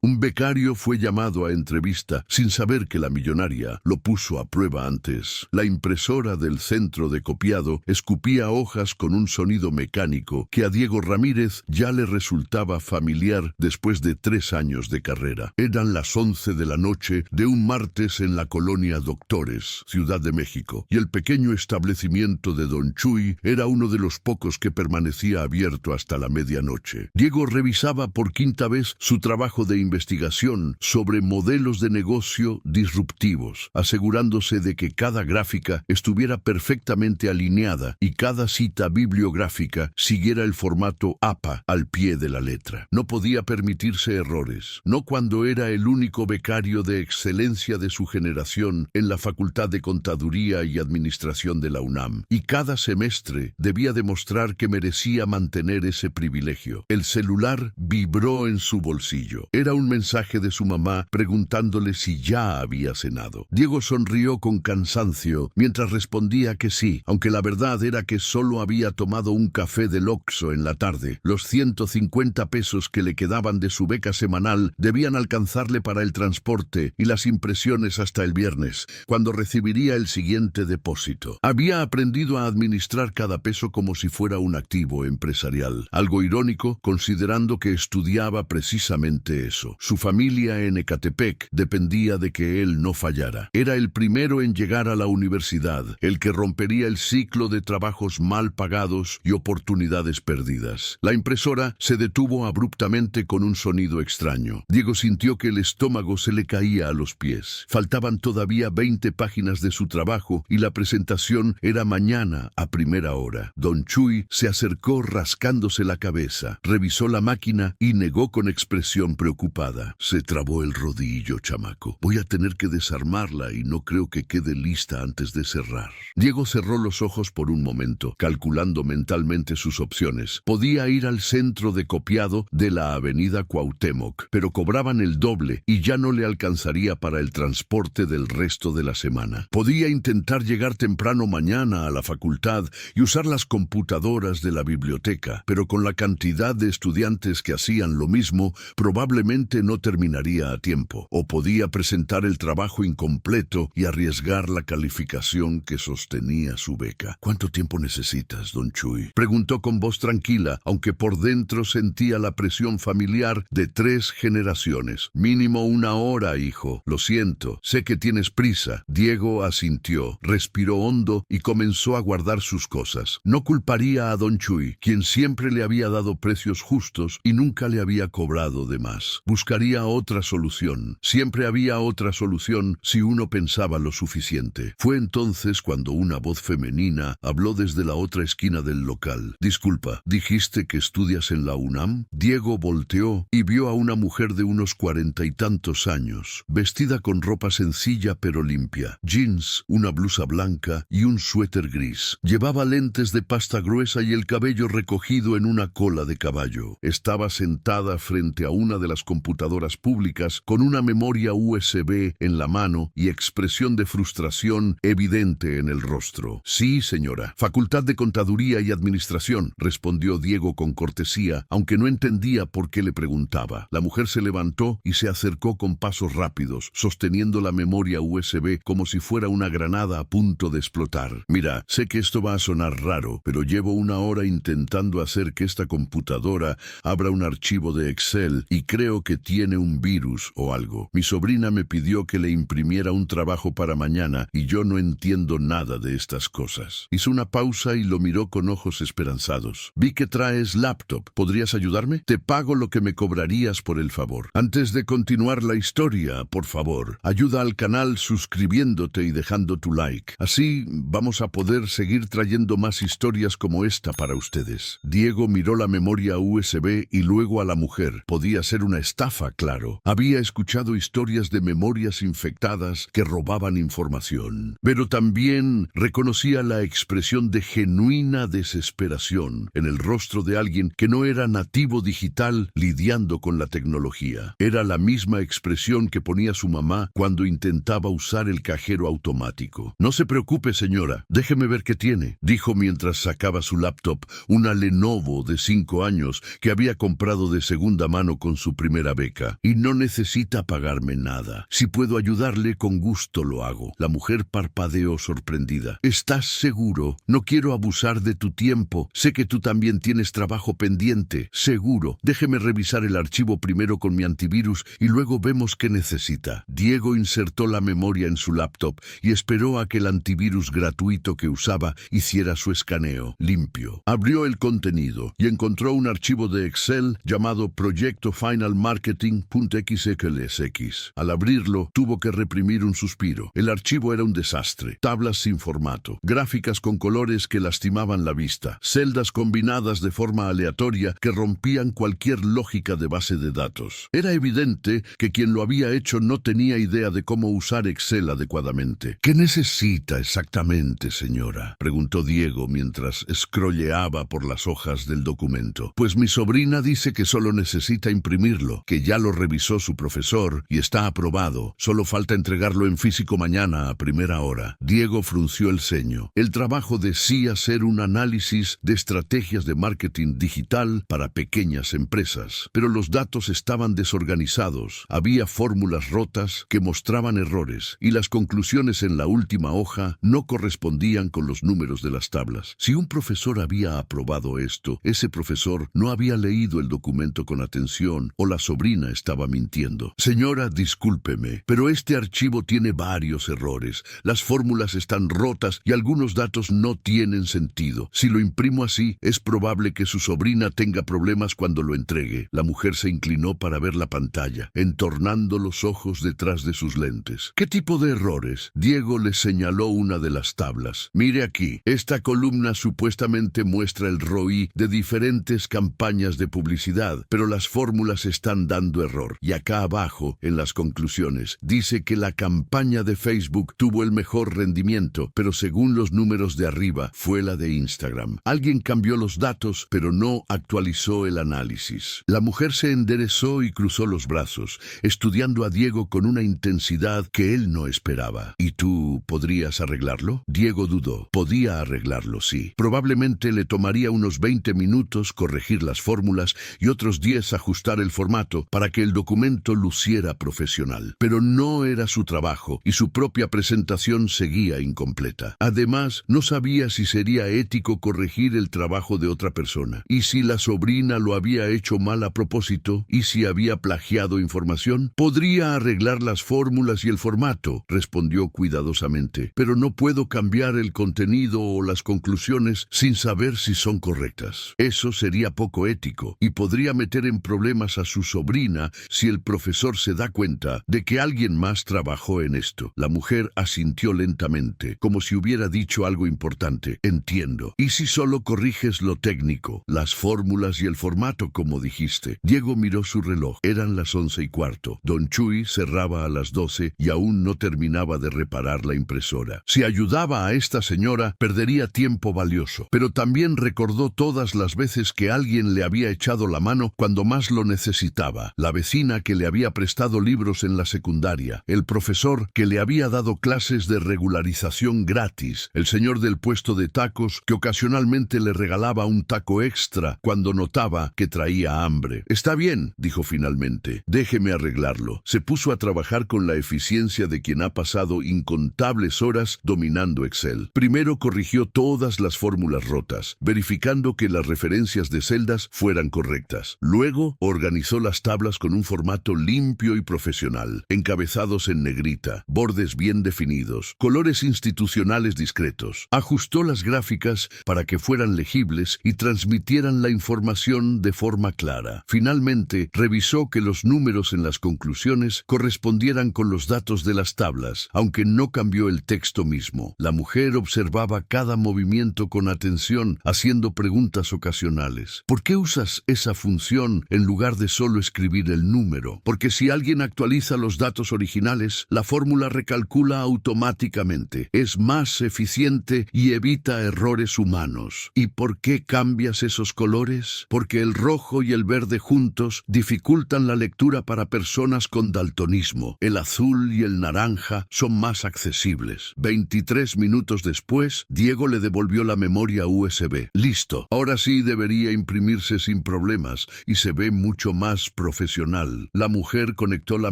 Un becario fue llamado a entrevista sin saber que la millonaria lo puso a prueba antes. La impresora del centro de copiado escupía hojas con un sonido mecánico que a Diego Ramírez ya le resultaba familiar después de 3 años de carrera. Eran las 11 de la noche de un martes en la colonia Doctores, Ciudad de México, y el pequeño establecimiento de Don Chuy era uno de los pocos que permanecía abierto hasta la medianoche. Diego revisaba por 5ª vez su trabajo de investigación sobre modelos de negocio disruptivos, asegurándose de que cada gráfica estuviera perfectamente alineada y cada cita bibliográfica siguiera el formato APA al pie de la letra. No podía permitirse errores, no cuando era el único becario de excelencia de su generación en la Facultad de Contaduría y Administración de la UNAM, y cada semestre debía demostrar que merecía mantener ese privilegio. El celular vibró en su bolsillo. Era un mensaje de su mamá preguntándole si ya había cenado. Diego sonrió con cansancio mientras respondía que sí, aunque la verdad era que solo había tomado un café del Oxxo en la tarde. Los 150 pesos que le quedaban de su beca semanal debían alcanzarle para el transporte y las impresiones hasta el viernes, cuando recibiría el siguiente depósito. Había aprendido a administrar cada peso como si fuera un activo empresarial, algo irónico considerando que estudiaba precisamente eso. Su familia en Ecatepec dependía de que él no fallara. Era el primero en llegar a la universidad, el que rompería el ciclo de trabajos mal pagados y oportunidades perdidas. La impresora se detuvo abruptamente con un sonido extraño. Diego sintió que el estómago se le caía a los pies. Faltaban todavía 20 páginas de su trabajo y la presentación era mañana a primera hora. Don Chuy se acercó rascándose la cabeza, revisó la máquina y negó con expresión preocupada. Se trabó el rodillo, chamaco. Voy a tener que desarmarla y no creo que quede lista antes de cerrar. Diego cerró los ojos por un momento, calculando mentalmente sus opciones. Podía ir al centro de copiado de la avenida Cuauhtémoc, pero cobraban el doble y ya no le alcanzaría para el transporte del resto de la semana. Podía intentar llegar temprano mañana a la facultad y usar las computadoras de la biblioteca, pero con la cantidad de estudiantes que hacían lo mismo, probablemente no terminaría a tiempo. O podía presentar el trabajo incompleto y arriesgar la calificación que sostenía su beca. ¿Cuánto tiempo necesitas, Don Chuy?, preguntó con voz tranquila, aunque por dentro sentía la presión familiar de 3 generaciones. Mínimo 1 hora, hijo. Lo siento, sé que tienes prisa. Diego asintió, respiró hondo y comenzó a guardar sus cosas. No culparía a Don Chuy, quien siempre le había dado precios justos y nunca le había cobrado de más. Buscaría otra solución. Siempre había otra solución si uno pensaba lo suficiente. Fue entonces cuando una voz femenina habló desde la otra esquina del local. Disculpa, ¿dijiste que estudias en la UNAM? Diego volteó y vio a una mujer de unos 40 y tantos años, vestida con ropa sencilla pero limpia, jeans, una blusa blanca y un suéter gris. Llevaba lentes de pasta gruesa y el cabello recogido en una cola de caballo. Estaba sentada frente a una de las computadoras públicas con una memoria USB en la mano y expresión de frustración evidente en el rostro. Sí, señora. Facultad de Contaduría y Administración, respondió Diego con cortesía, aunque no entendía por qué le preguntaba. La mujer se levantó y se acercó con pasos rápidos, sosteniendo la memoria USB como si fuera una granada a punto de explotar. Mira, sé que esto va a sonar raro, pero llevo 1 hora intentando hacer que esta computadora abra un archivo de Excel y creo que tiene un virus o algo. Mi sobrina me pidió que le imprimiera un trabajo para mañana y yo no entiendo nada de estas cosas. Hizo una pausa y lo miró con ojos esperanzados. Vi que traes laptop. ¿Podrías ayudarme? Te pago lo que me cobrarías por el favor. Antes de continuar la historia, por favor, ayuda al canal suscribiéndote y dejando tu like. Así vamos a poder seguir trayendo más historias como esta para ustedes. Diego miró la memoria USB y luego a la mujer. Podía ser una estafa, claro. Había escuchado historias de memorias infectadas que robaban información, pero también reconocía la expresión de genuina desesperación en el rostro de alguien que no era nativo digital lidiando con la tecnología. Era la misma expresión que ponía su mamá cuando intentaba usar el cajero automático. No se preocupe, señora, déjeme ver qué tiene, dijo mientras sacaba su laptop, una Lenovo de 5 años que había comprado de segunda mano con su primera beca y no necesita pagarme nada. Si puedo ayudarle, con gusto lo hago. La mujer parpadeó sorprendida. ¿Estás seguro? No quiero abusar de tu tiempo. Sé que tú también tienes trabajo pendiente. Seguro. Déjeme revisar el archivo primero con mi antivirus y luego vemos qué necesita. Diego insertó la memoria en su laptop y esperó a que el antivirus gratuito que usaba hiciera su escaneo limpio. Abrió el contenido y encontró un archivo de Excel llamado Proyecto Final Marketing.xlsx. Al abrirlo, tuvo que reprimir un suspiro. El archivo era un desastre. Tablas sin formato, gráficas con colores que lastimaban la vista, celdas combinadas de forma aleatoria que rompían cualquier lógica de base de datos. Era evidente que quien lo había hecho no tenía idea de cómo usar Excel adecuadamente. ¿Qué necesita exactamente, señora?, preguntó Diego mientras scrolleaba por las hojas del documento. Pues mi sobrina dice que solo necesita imprimirlo, que ya lo revisó su profesor y está aprobado. Solo falta entregarlo en físico mañana a primera hora. Diego frunció el ceño. El trabajo decía ser un análisis de estrategias de marketing digital para pequeñas empresas, pero los datos estaban desorganizados. Había fórmulas rotas que mostraban errores y las conclusiones en la última hoja no correspondían con los números de las tablas. Si un profesor había aprobado esto, ese profesor no había leído el documento con atención o la sobrina estaba mintiendo. Señora, discúlpeme, pero este archivo tiene varios errores. Las fórmulas están rotas y algunos datos no tienen sentido. Si lo imprimo así, es probable que su sobrina tenga problemas cuando lo entregue. La mujer se inclinó para ver la pantalla, entornando los ojos detrás de sus lentes. ¿Qué tipo de errores? Diego le señaló una de las tablas. Mire aquí, esta columna supuestamente muestra el ROI de diferentes campañas de publicidad, pero las fórmulas están dando error. Y acá abajo, en las conclusiones, dice que la campaña de Facebook tuvo el mejor rendimiento, pero según los números de arriba, fue la de Instagram. Alguien cambió los datos, pero no actualizó el análisis. La mujer se enderezó y cruzó los brazos, estudiando a Diego con una intensidad que él no esperaba. ¿Y tú podrías arreglarlo? Diego dudó. Podía arreglarlo, sí. Probablemente le tomaría unos 20 minutos corregir las fórmulas y otros 10 ajustar el formato para que el documento luciera profesional. Pero no era su trabajo y su propia presentación seguía incompleta. Además, no sabía si sería ético corregir el trabajo de otra persona. ¿Y si la sobrina lo había hecho mal a propósito? ¿Y si había plagiado información? Podría arreglar las fórmulas y el formato, respondió cuidadosamente, pero no puedo cambiar el contenido o las conclusiones sin saber si son correctas. Eso sería poco ético y podría meter en problemas a su sobrina si el profesor se da cuenta de que alguien más trabajó en esto. La mujer asintió lentamente, como si hubiera dicho algo importante. Entiendo. ¿Y si solo corriges lo técnico, las fórmulas y el formato, como dijiste? Diego miró su reloj. Eran las 11:15. Don Chuy cerraba a las 12 y aún no terminaba de reparar la impresora. Si ayudaba a esta señora, perdería tiempo valioso. Pero también recordó todas las veces que alguien le había echado la mano cuando más lo necesitaba. La vecina que le había prestado libros en la secundaria, el profesor que le había dado clases de regularización gratis, el señor del puesto de tacos que ocasionalmente le regalaba un taco extra cuando notaba que traía hambre. Está bien, dijo finalmente. Déjeme arreglarlo. Se puso a trabajar con la eficiencia de quien ha pasado incontables horas dominando Excel. Primero corrigió todas las fórmulas rotas, verificando que las referencias de celdas fueran correctas. Luego organizó las tablas con un formato limpio y profesional, encabezados en negrita, bordes bien definidos, colores institucionales discretos. Ajustó las gráficas para que fueran legibles y transmitieran la información de forma clara. Finalmente, revisó que los números en las conclusiones correspondieran con los datos de las tablas, aunque no cambió el texto mismo. La mujer observaba cada movimiento con atención, haciendo preguntas ocasionales. ¿Por qué usas esa función en lugar de solo escribir el número? Porque si alguien actualiza los datos originales, la fórmula recalcula automáticamente. Es más eficiente y evita errores humanos. ¿Y por qué cambias esos colores? Porque el rojo y el verde juntos dificultan la lectura para personas con daltonismo. El azul y el naranja son más accesibles. 23 minutos después, Diego le devolvió la memoria USB. Listo. Ahora sí debería imprimirse sin problemas y se ve mucho más profesional. La mujer conectó la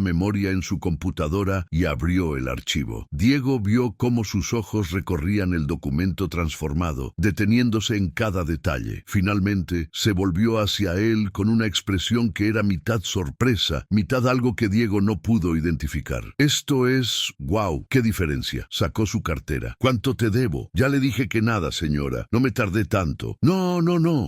memoria en su computadora y abrió el archivo. Diego vio cómo sus ojos recorrían el documento transformado, deteniéndose en cada detalle. Finalmente, se volvió hacia él con una expresión que era mitad sorpresa, mitad algo que Diego no pudo identificar. Esto es... ¡Wow! ¡Qué diferencia! Sacó su cartera. ¿Cuánto te debo? Ya le dije que nada, señora. No me tardé tanto. No.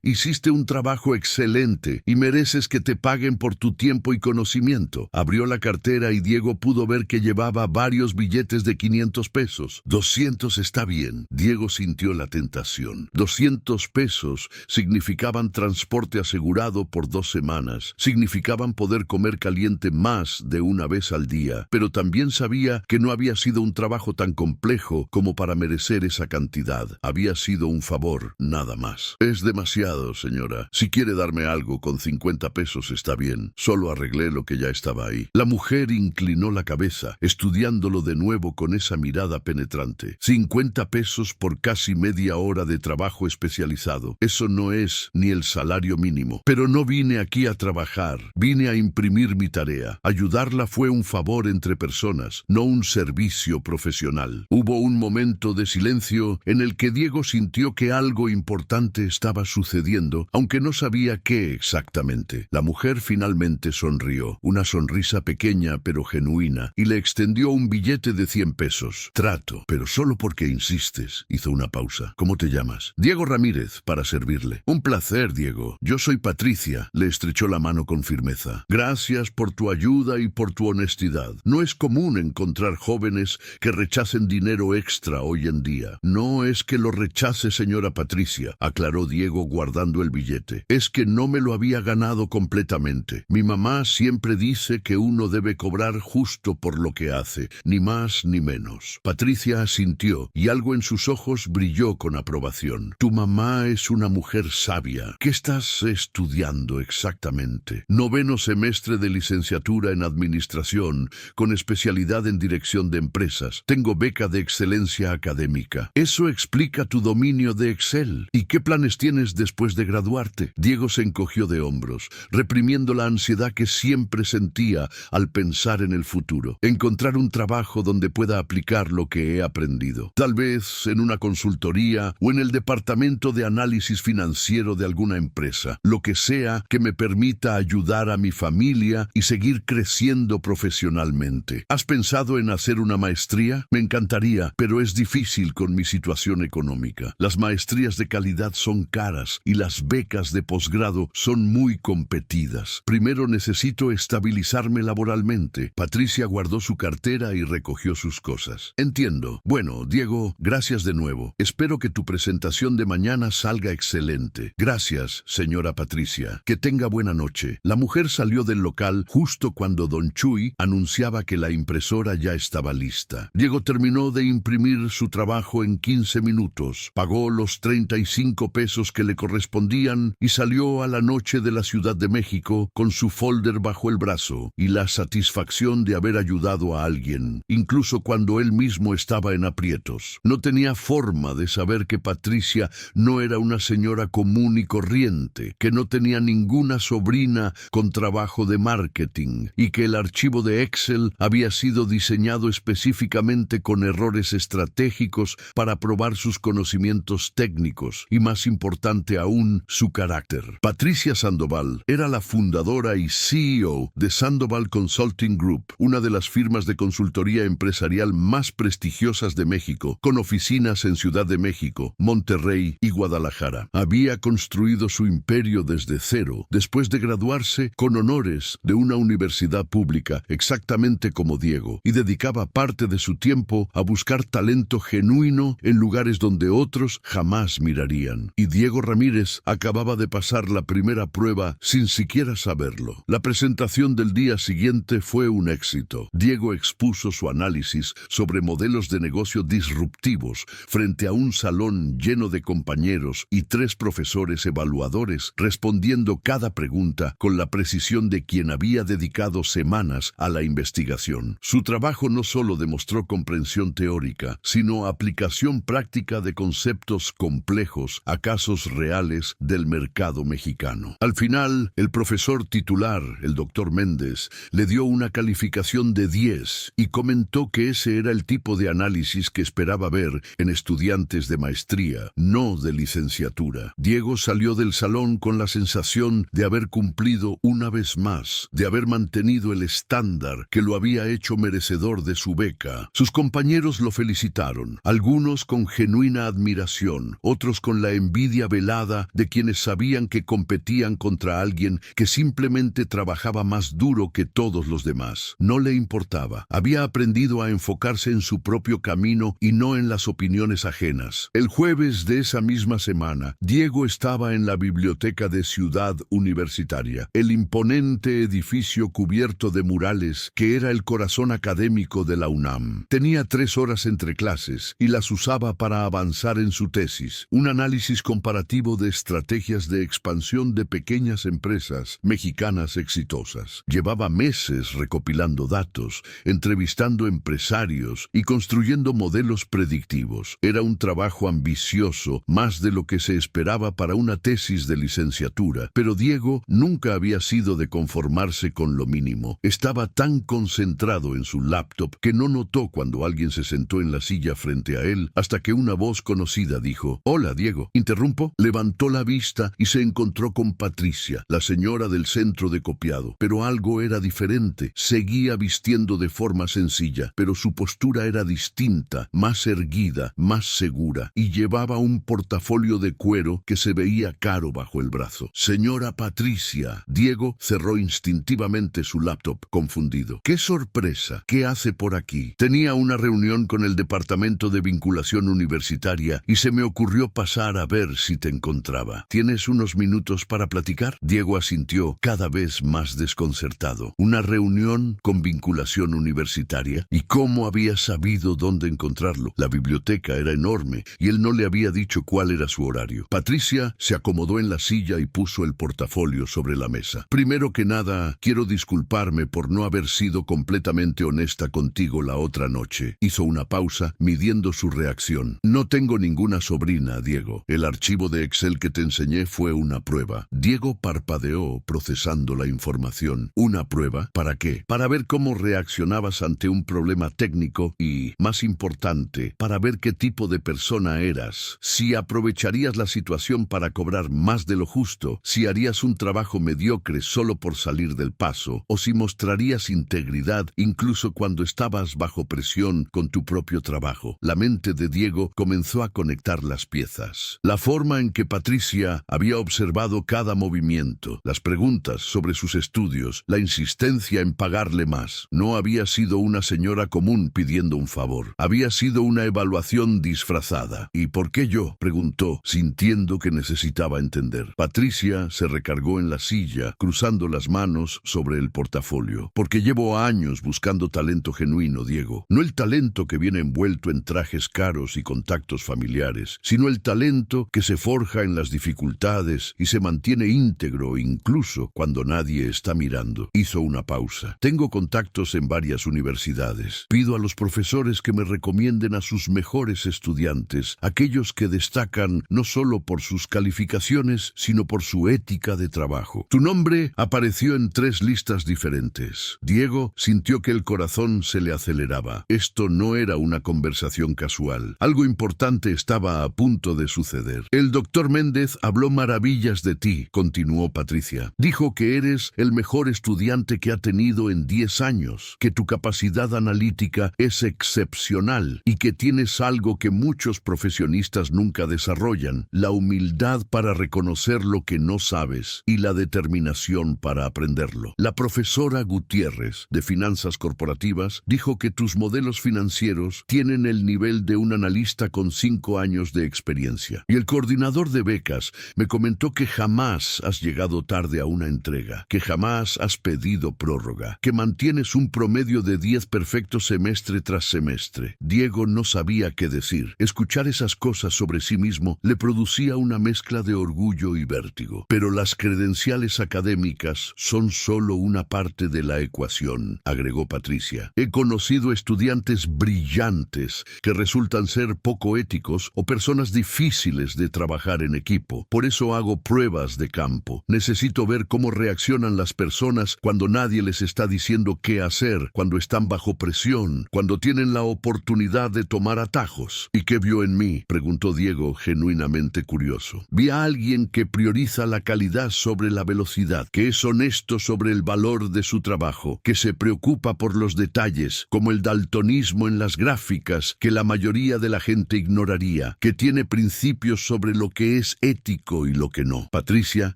Hiciste un trabajo excelente y mereces que te paguen por tu tiempo y conocimiento. Abrió la cartera y Diego pudo ver que llevaba varios billetes de 500 pesos. 200 está bien. Diego sintió la tentación. 200 pesos significaban transporte asegurado por 2 semanas. Significaban poder comer caliente más de una vez al día. Pero también sabía que no había sido un trabajo tan complejo como para merecer esa cantidad. Había sido un favor, nada más. Es demasiado, señora. Si quiere darme algo con 50 pesos está bien. Solo arreglé lo que ya estaba ahí. La mujer inclinó la cabeza, estudiándolo de nuevo con esa mirada penetrante. 50 pesos por casi media hora de trabajo especializado. Eso no es ni el salario mínimo. Pero no vine aquí a trabajar. Vine a imprimir mi tarea. Ayudarla fue un favor entre personas, no un servicio profesional. Hubo un momento de silencio en el que Diego sintió que algo importante estaba sucediendo, aunque no sabía qué exactamente. La mujer finalmente sonrió, una sonrisa pequeña pero genuina, y le extendió un billete de 100 pesos. Trato, pero solo porque insistes. Hizo una pausa. ¿Cómo te llamas? Diego Ramírez, para servirle. Un placer, Diego. Yo soy Patricia. Le estrechó la mano con firmeza. Gracias por tu ayuda y por tu honestidad. No es común encontrar jóvenes que rechacen dinero extra hoy en día. No es que lo rechace, señora Patricia, aclaró Diego guardando el billete. Es que no me lo había ganado completamente. Mi mamá siempre dice que uno debe cobrar justo por lo que hace, ni más ni menos. Patricia asintió y algo en sus ojos brilló con aprobación. Tu mamá es una mujer sabia. ¿Qué estás estudiando exactamente? 9º semestre de licenciatura en administración, con especialidad en dirección de empresas. Tengo beca de excelencia académica. Eso explica tu dominio de Excel. ¿Y qué planes tienes después de graduarte? Diego se encogió de hombros, reprimiendo la ansiedad que siempre sentía al pensar en el futuro. Encontrar un trabajo donde pueda aplicar lo que he aprendido. Tal vez en una consultoría o en el departamento de análisis financiero de alguna empresa. Lo que sea que me permita ayudar a mi familia y seguir creciendo profesionalmente. ¿Has pensado en hacer una maestría? Me encantaría, pero es difícil con mi situación económica. Las maestrías de calidad son caras y las becas de posgrado son muy competidas. Primero necesito estabilizarme laboralmente. Patricia guardó su cartera y recogió sus cosas. Entiendo. Bueno, Diego, gracias de nuevo. Espero que tu presentación de mañana salga excelente. Gracias, señora Patricia. Que tenga buena noche. La mujer salió del local justo cuando don Chuy anunciaba que la impresora ya estaba lista. Diego terminó de imprimir su trabajo en 15 minutos, pagó los 35 pesos que le correspondían y salió a la noche de la Ciudad de México con su folder bajo el brazo y la satisfacción de haber ayudado a alguien, incluso cuando él mismo estaba en aprietos. No tenía forma de saber que Patricia no era una señora común y corriente, que no tenía ninguna sobrina con trabajo de marketing y que el archivo de Excel había sido diseñado específicamente con errores estratégicos para probar sus conocimientos técnicos y, más importante aún, su carácter. Patricia Sandoval era la fundadora y CEO de Sandoval Consulting Group, una de las firmas de consultoría empresarial más prestigiosas de México, con oficinas en Ciudad de México, Monterrey y Guadalajara. Había construido su imperio desde cero, después de graduarse con honores de una universidad pública, exactamente como Diego, y dedicaba parte de su tiempo a buscar talento genuino en lugares donde otros jamás mirarían. Y Diego Ramírez acababa de pasar la primera prueba sin siquiera saberlo. La presentación del día siguiente fue un éxito. Diego expuso su análisis sobre modelos de negocio disruptivos frente a un salón lleno de compañeros y 3 profesores evaluadores, respondiendo cada pregunta con la precisión de quien había dedicado semanas a la investigación. Su trabajo no solo demostró comprensión teórica, sino aplicación práctica de conceptos complejos a casos reales del mercado mexicano. Al final, el profesor profesor titular, el doctor Méndez, le dio una calificación de 10 y comentó que ese era el tipo de análisis que esperaba ver en estudiantes de maestría, no de licenciatura. Diego salió del salón con la sensación de haber cumplido una vez más, de haber mantenido el estándar que lo había hecho merecedor de su beca. Sus compañeros lo felicitaron, algunos con genuina admiración, otros con la envidia velada de quienes sabían que competían contra alguien que simplemente trabajaba más duro que todos los demás. No le importaba. Había aprendido a enfocarse en su propio camino y no en las opiniones ajenas. El jueves de esa misma semana, Diego estaba en la biblioteca de Ciudad Universitaria, el imponente edificio cubierto de murales que era el corazón académico de la UNAM. Tenía 3 horas entre clases y las usaba para avanzar en su tesis, un análisis comparativo de estrategias de expansión de pequeñas empresas mexicanas exitosas. Llevaba meses recopilando datos, entrevistando empresarios y construyendo modelos predictivos. Era un trabajo ambicioso, más de lo que se esperaba para una tesis de licenciatura, pero Diego nunca había sido de conformarse con lo mínimo. Estaba tan concentrado en su laptop que no notó cuando alguien se sentó en la silla frente a él, hasta que una voz conocida dijo: «Hola, Diego». ¿Interrumpo? Levantó la vista y se encontró con Patricia, la señora del centro de copiado. Pero algo era diferente. Seguía vistiendo de forma sencilla, pero su postura era distinta, más erguida, más segura, y llevaba un portafolio de cuero que se veía caro bajo el brazo. «Señora Patricia». Diego cerró instintivamente su laptop, confundido. «¡Qué sorpresa! ¿Qué hace por aquí?» «Tenía una reunión con el Departamento de Vinculación Universitaria y se me ocurrió pasar a ver si te encontraba. ¿Tienes unos minutos para platicar?» Diego asintió, cada vez más desconcertado. ¿Una reunión con vinculación universitaria? ¿Y cómo había sabido dónde encontrarlo? La biblioteca era enorme y él no le había dicho cuál era su horario. Patricia se acomodó en la silla y puso el portafolio sobre la mesa. «Primero que nada, quiero disculparme por no haber sido completamente honesta contigo la otra noche». Hizo una pausa, midiendo su reacción. «No tengo ninguna sobrina, Diego. El archivo de Excel que te enseñé fue una prueba». Diego parpadeó, procesando la información. ¿Una prueba? ¿Para qué? Para ver cómo reaccionabas ante un problema técnico y, más importante, para ver qué tipo de persona eras. Si aprovecharías la situación para cobrar más de lo justo, si harías un trabajo mediocre solo por salir del paso, o si mostrarías integridad incluso cuando estabas bajo presión con tu propio trabajo. La mente de Diego comenzó a conectar las piezas. La forma en que Patricia había observado cada movimiento, las preguntas sobre sus estudios, la insistencia en pagarle más. No había sido una señora común pidiendo un favor. Había sido una evaluación disfrazada. «¿Y por qué yo?», preguntó, sintiendo que necesitaba entender. Patricia se recargó en la silla, cruzando las manos sobre el portafolio. «Porque llevo años buscando talento genuino, Diego. No el talento que viene envuelto en trajes caros y contactos familiares, sino el talento que se forja en las dificultades y se mantiene íntegro incluso cuando nadie está mirando». Hizo una pausa. «Tengo contactos en varias universidades. Pido a los profesores que me recomienden a sus mejores estudiantes, aquellos que destacan no solo por sus calificaciones, sino por su ética de trabajo. Tu nombre apareció en 3 listas diferentes». Diego sintió que el corazón se le aceleraba. Esto no era una conversación casual. Algo importante estaba a punto de suceder. «El doctor Méndez habló maravillas de ti», continuó Patricia. «Dijo que eres el mejor estudiante que ha tenido en 10 años, que tu capacidad analítica es excepcional y que tienes algo que muchos profesionistas nunca desarrollan: la humildad para reconocer lo que no sabes y la determinación para aprenderlo. La profesora Gutiérrez, de Finanzas Corporativas, dijo que tus modelos financieros tienen el nivel de un analista con 5 años de experiencia. Y el coordinador de becas me comentó que jamás has llegado tarde a una entrega, que jamás has pedido prórroga, que mantienes un promedio de 10 perfectos semestre tras semestre». Diego no sabía qué decir. Escuchar esas cosas sobre sí mismo le producía una mezcla de orgullo y vértigo. «Pero las credenciales académicas son solo una parte de la ecuación», agregó Patricia. «He conocido estudiantes brillantes que resultan ser poco éticos o personas difíciles de trabajar en equipo. Por eso hago pruebas de campo. Necesito ver cómo reaccionan las personas cuando nadie les está diciendo qué hacer, cuando están bajo presión, cuando tienen la oportunidad de tomar atajos. ¿Y qué vio en mí?, preguntó Diego, genuinamente curioso. Vi a alguien que prioriza la calidad sobre la velocidad, que es honesto sobre el valor de su trabajo, que se preocupa por los detalles, como el daltonismo en las gráficas, que la mayoría de la gente ignoraría, que tiene principios sobre lo que es ético y lo que no. Patricia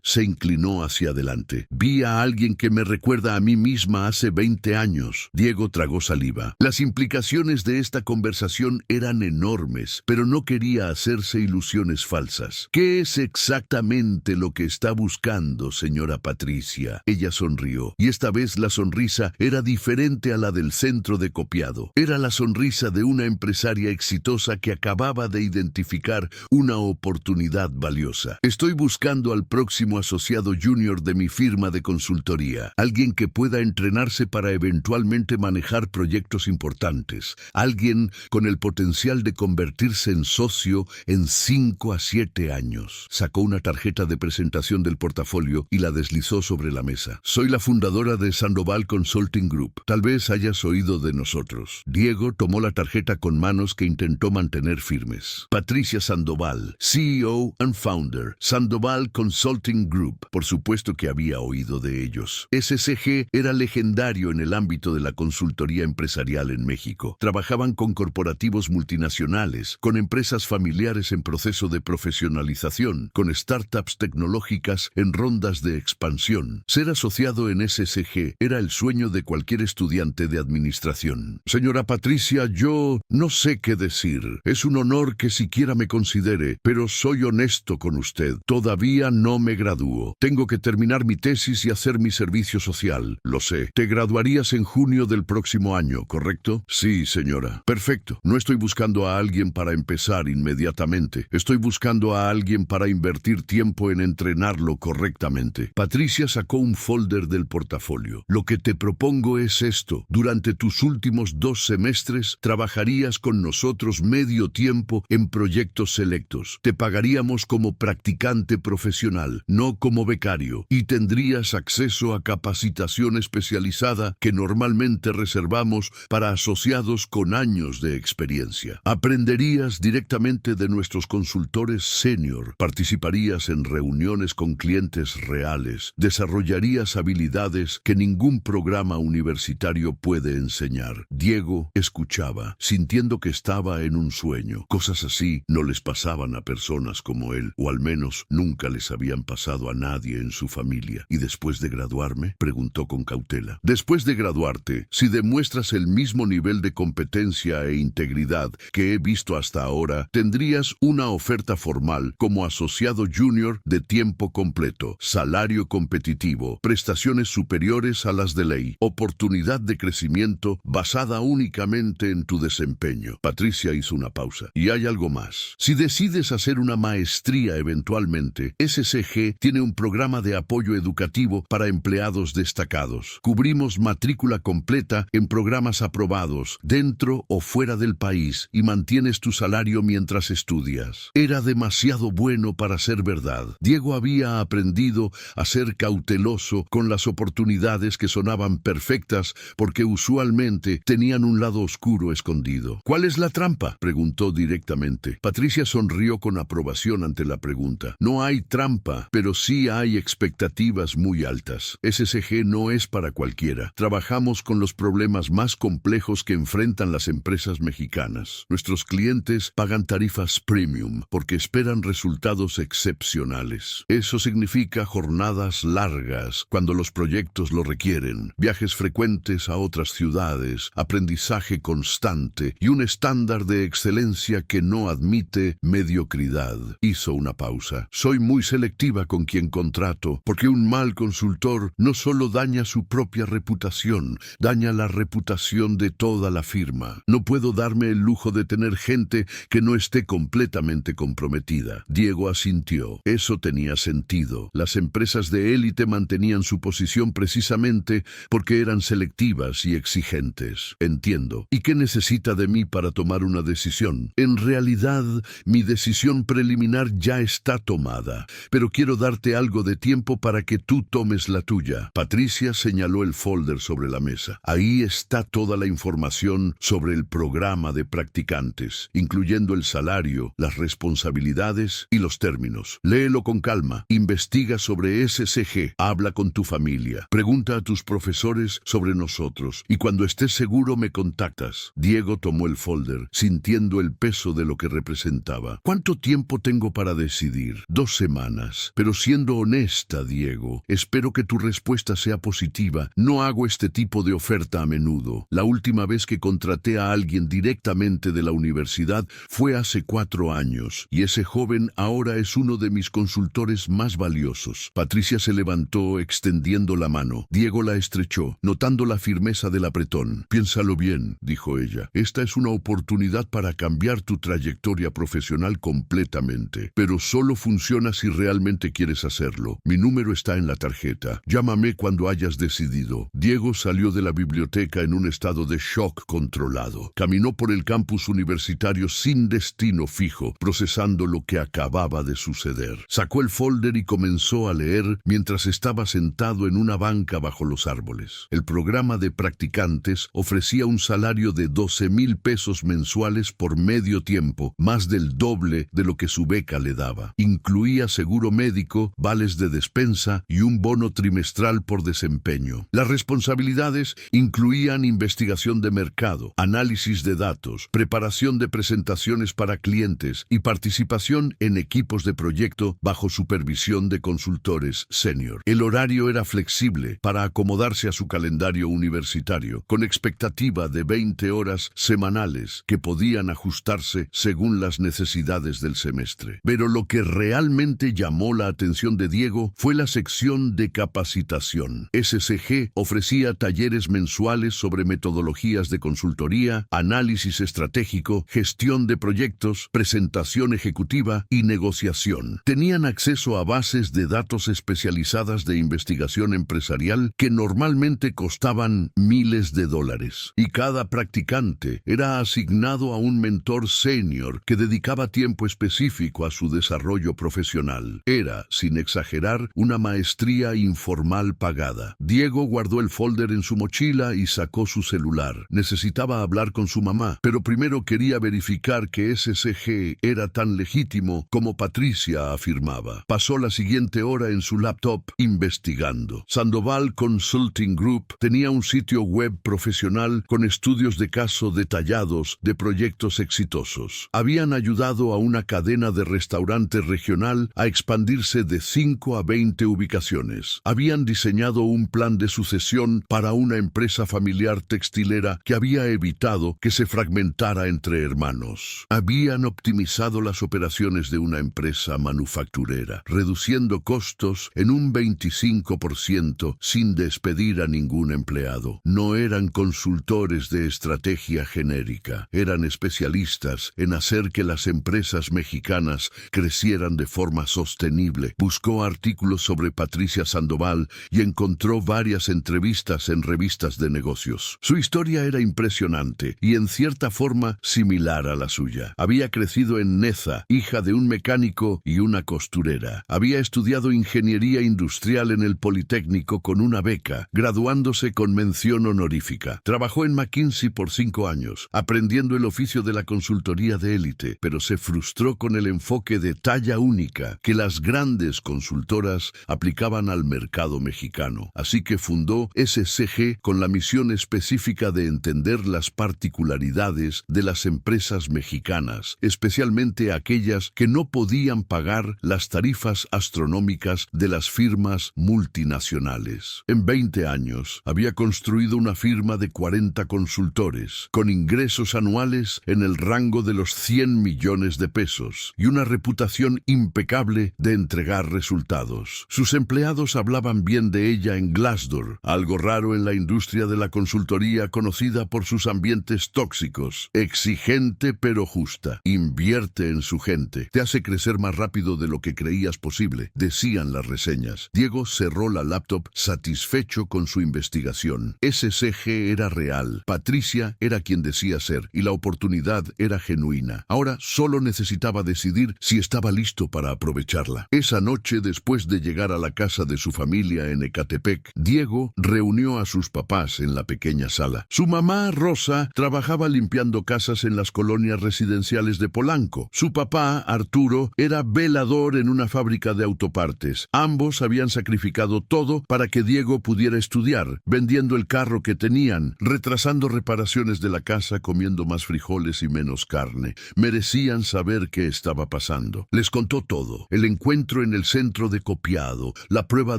se inclinó hacia adelante. Vi a alguien que me recuerda a mí misma hace 20 años. Diego tragó saliva. Las implicaciones de esta conversación eran enormes, pero no quería hacerse ilusiones falsas. ¿Qué es exactamente lo que está buscando, señora Patricia? Ella sonrió, y esta vez la sonrisa era diferente a la del centro de copiado. Era la sonrisa de una empresaria exitosa que acababa de identificar una oportunidad valiosa. Estoy buscando al próximo asociado junior de mi firma de consultoría, alguien que pueda entrenarse para eventualmente manejar proyectos importantes, alguien con el potencial de convertirse en socio en 5 a 7 años. Sacó una tarjeta de presentación del portafolio y la deslizó sobre la mesa. Soy la fundadora de Sandoval Consulting Group. Tal vez hayas oído de nosotros. Diego tomó la tarjeta con manos que intentó mantener firmes. Patricia Sandoval, CEO and Founder, Sandoval Consulting Group. Por supuesto que había oído de ellos. SCG era legendario en el ámbito de la consultoría empresarial en México. Trabajaban con corporativos multinacionales, con empresas familiares en proceso de profesionalización, con startups tecnológicas en rondas de expansión. Ser asociado en SCG era el sueño de cualquier estudiante de administración. Señora Patricia, yo no sé qué decir. Es un honor que siquiera me considere, pero soy honesto con usted. Todavía no me gradúo. Tengo que terminar mi tesis y hacer mi servicio social. Lo sé. Te graduarías en junio del próximo año, ¿correcto? Sí, señora. Perfecto. No estoy buscando a alguien para empezar inmediatamente. Estoy buscando a alguien para invertir tiempo en entrenarlo correctamente. Patricia sacó un folder del portafolio. Lo que te propongo es esto. Durante tus últimos 2 semestres trabajarías con nosotros medio tiempo en proyectos selectos. Te pagaríamos como practicante profesional, no como becario, y tendrías acceso a capacitación especializada que normalmente reservamos para asociados con años de experiencia. Aprenderías directamente de nuestros consultores senior, participarías en reuniones con clientes reales, desarrollarías habilidades que ningún programa universitario puede enseñar. Diego escuchaba, sintiendo que estaba en un sueño. Cosas así no les pasaban a personas como él, o al menos nunca les habían pasado a nadie en su familia. ¿Y después de graduarme?, preguntó con cautela. Después de graduarte, si demuestras el mismo nivel de competencia e integridad que he visto hasta ahora, tendrías una oferta formal como asociado junior de tiempo completo, salario competitivo, prestaciones superiores a las de ley, oportunidad de crecimiento basada únicamente en tu desempeño. Patricia hizo una pausa. Y hay algo más. Si decides hacer una maestría eventualmente, SCG tiene un programa de apoyo educativo para empleados destacados. Cubrimos matrícula completa en programas aprobados, dentro o fuera del país, y mantienes tu salario mientras estudias. Era demasiado bueno para ser verdad. Diego había aprendido a ser cauteloso con las oportunidades que sonaban perfectas porque usualmente tenían un lado oscuro escondido. ¿Cuál es la trampa?, preguntó directamente. Patricia sonrió con aprobación ante la pregunta. No hay trampa, pero sí hay expectativas muy altas. SCG no es para cualquiera. Trabajamos con los problemas más complejos que enfrentan las empresas mexicanas. Nuestros clientes pagan tarifas premium porque esperan resultados excepcionales. Eso significa jornadas largas cuando los proyectos lo requieren, viajes frecuentes a otras ciudades, aprendizaje constante y un estándar de excelencia que no admite mediocridad. Hizo una pausa. Soy muy selectiva con quien contrato, porque un mal consultor no solo daña su propia reputación, daña la reputación de toda la firma. No puedo darme el lujo de tener gente que no esté completamente comprometida. Diego asintió. Eso tenía sentido. Las empresas de élite mantenían su posición precisamente porque eran selectivas y exigentes. Entiendo. ¿Y qué necesita de mí para tomar una decisión? En realidad, mi decisión preliminar ya está tomada, pero quiero darte algo de tiempo para que tú tomes la tuya. Patricia señaló el folder sobre la mesa. Ahí está toda la información sobre el programa de practicantes, incluyendo el salario, las responsabilidades y los términos. Léelo con calma. Investiga sobre SCG. Habla con tu familia. Pregunta a tus profesores sobre nosotros. Y cuando estés seguro me contactas. Diego tomó el folder, sintiendo el peso de lo que representaba. ¿Cuánto tiempo tengo para decidir? 2 semanas. Pero siendo honesta, Diego, espero que tu respuesta sea positiva. No hago este tipo de oferta a menudo. La última vez que contraté a alguien directamente de la universidad fue hace 4 años, y ese joven ahora es uno de mis consultores más valiosos. Patricia se levantó extendiendo la mano. Diego la estrechó, notando la firmeza del apretón. Piénsalo bien, dijo ella. Esta es una oportunidad para cambiar tu trayectoria profesional completamente, pero solo funciona si realmente quieres hacerlo. Mi número está en la tarjeta. Llámame cuando hayas decidido. Diego salió de la biblioteca en un estado de shock controlado. Caminó por el campus universitario sin destino fijo, procesando lo que acababa de suceder. Sacó el folder y comenzó a leer mientras estaba sentado en una banca bajo los árboles. El programa de practicantes ofrecía un salario de 12,000 pesos mensuales por medio tiempo, más del doble de lo que su beca le daba. Incluía seguro médico, vales de despensa y un bono trimestral por desempeño. Las responsabilidades incluían investigación de mercado, análisis de datos, preparación de presentaciones para clientes y participación en equipos de proyecto bajo supervisión de consultores senior. El horario era flexible para acomodarse a su calendario universitario, con expectativa de 20 horas semanales que podían ajustarse según las necesidades del semestre. Pero lo que realmente llamó la atención de Diego fue la sección de capacitación. SCG ofrecía talleres mensuales sobre metodologías de consultoría, análisis estratégico, gestión de proyectos, presentación ejecutiva y negociación. Tenían acceso a bases de datos especializadas de investigación empresarial que normalmente costaban miles de dólares. Y cada practicante era asignado a un mentor senior que dedicaba tiempo específico a su desarrollo profesional. Era, sin exagerar, una maestría informal pagada. Diego guardó el folder en su mochila y sacó su celular. Necesitaba hablar con su mamá, pero primero quería verificar que SCG era tan legítimo como Patricia afirmaba. Pasó la siguiente hora en su laptop investigando. Sandoval Consulting Group tenía un sitio web profesional con estudios de caso detallados de proyectos exitosos. Habían ayudado a una cadena de restaurantes regional a expandirse de 5 a 20 ubicaciones. Habían diseñado un plan de sucesión para una empresa familiar textilera que había evitado que se fragmentara entre hermanos. Habían optimizado las operaciones de una empresa manufacturera, reduciendo costos en un 25% sin despedir a ningún empleado. No eran consultores de estrategia genérica, eran especialistas en hacer que las empresas mexicanas crecieran de forma sostenible. Buscó artículos sobre Patricia Sandoval y encontró varias entrevistas en revistas de negocios. Su historia era impresionante y en cierta forma similar a la suya. Había crecido en Neza, hija de un mecánico y una costurera. Había estudiado ingeniería industrial en el Politécnico con una beca, graduándose con mención honorífica. Trabajó en McKinsey por 5 años, aprendiendo el oficio de la consultoría de élite, pero se frustró con el enfoque de talla única que las grandes consultoras aplicaban al mercado mexicano. Así que fundó SCG con la misión específica de entender las particularidades de las empresas mexicanas, especialmente aquellas que no podían pagar las tarifas astronómicas de las firmas multinacionales. En 20 años había construido una firma de 40 consultores, con ingresos anuales en el rango de los 100 millones de pesos y una reputación impecable de entregar resultados. Sus empleados hablaban bien de ella en Glassdoor, algo raro en la industria de la consultoría conocida por sus ambientes tóxicos. Exigente pero justa. Invierte en su gente. Te hace crecer más rápido de lo que creías posible, decían las reseñas. Diego cerró la laptop satisfecho con su investigación. SCG era real. Patricia era quien decía ser y la oportunidad era genuina. Ahora solo necesitaba decidir si estaba listo para aprovecharla. Esa noche, después de llegar llegar a la casa de su familia en Ecatepec, Diego reunió a sus papás en la pequeña sala. Su mamá, Rosa, trabajaba limpiando casas en las colonias residenciales de Polanco. Su papá, Arturo, era velador en una fábrica de autopartes. Ambos habían sacrificado todo para que Diego pudiera estudiar, vendiendo el carro que tenían, retrasando reparaciones de la casa, comiendo más frijoles y menos carne. Merecían saber qué estaba pasando. Les contó todo: el encuentro en el centro de copiado, la prueba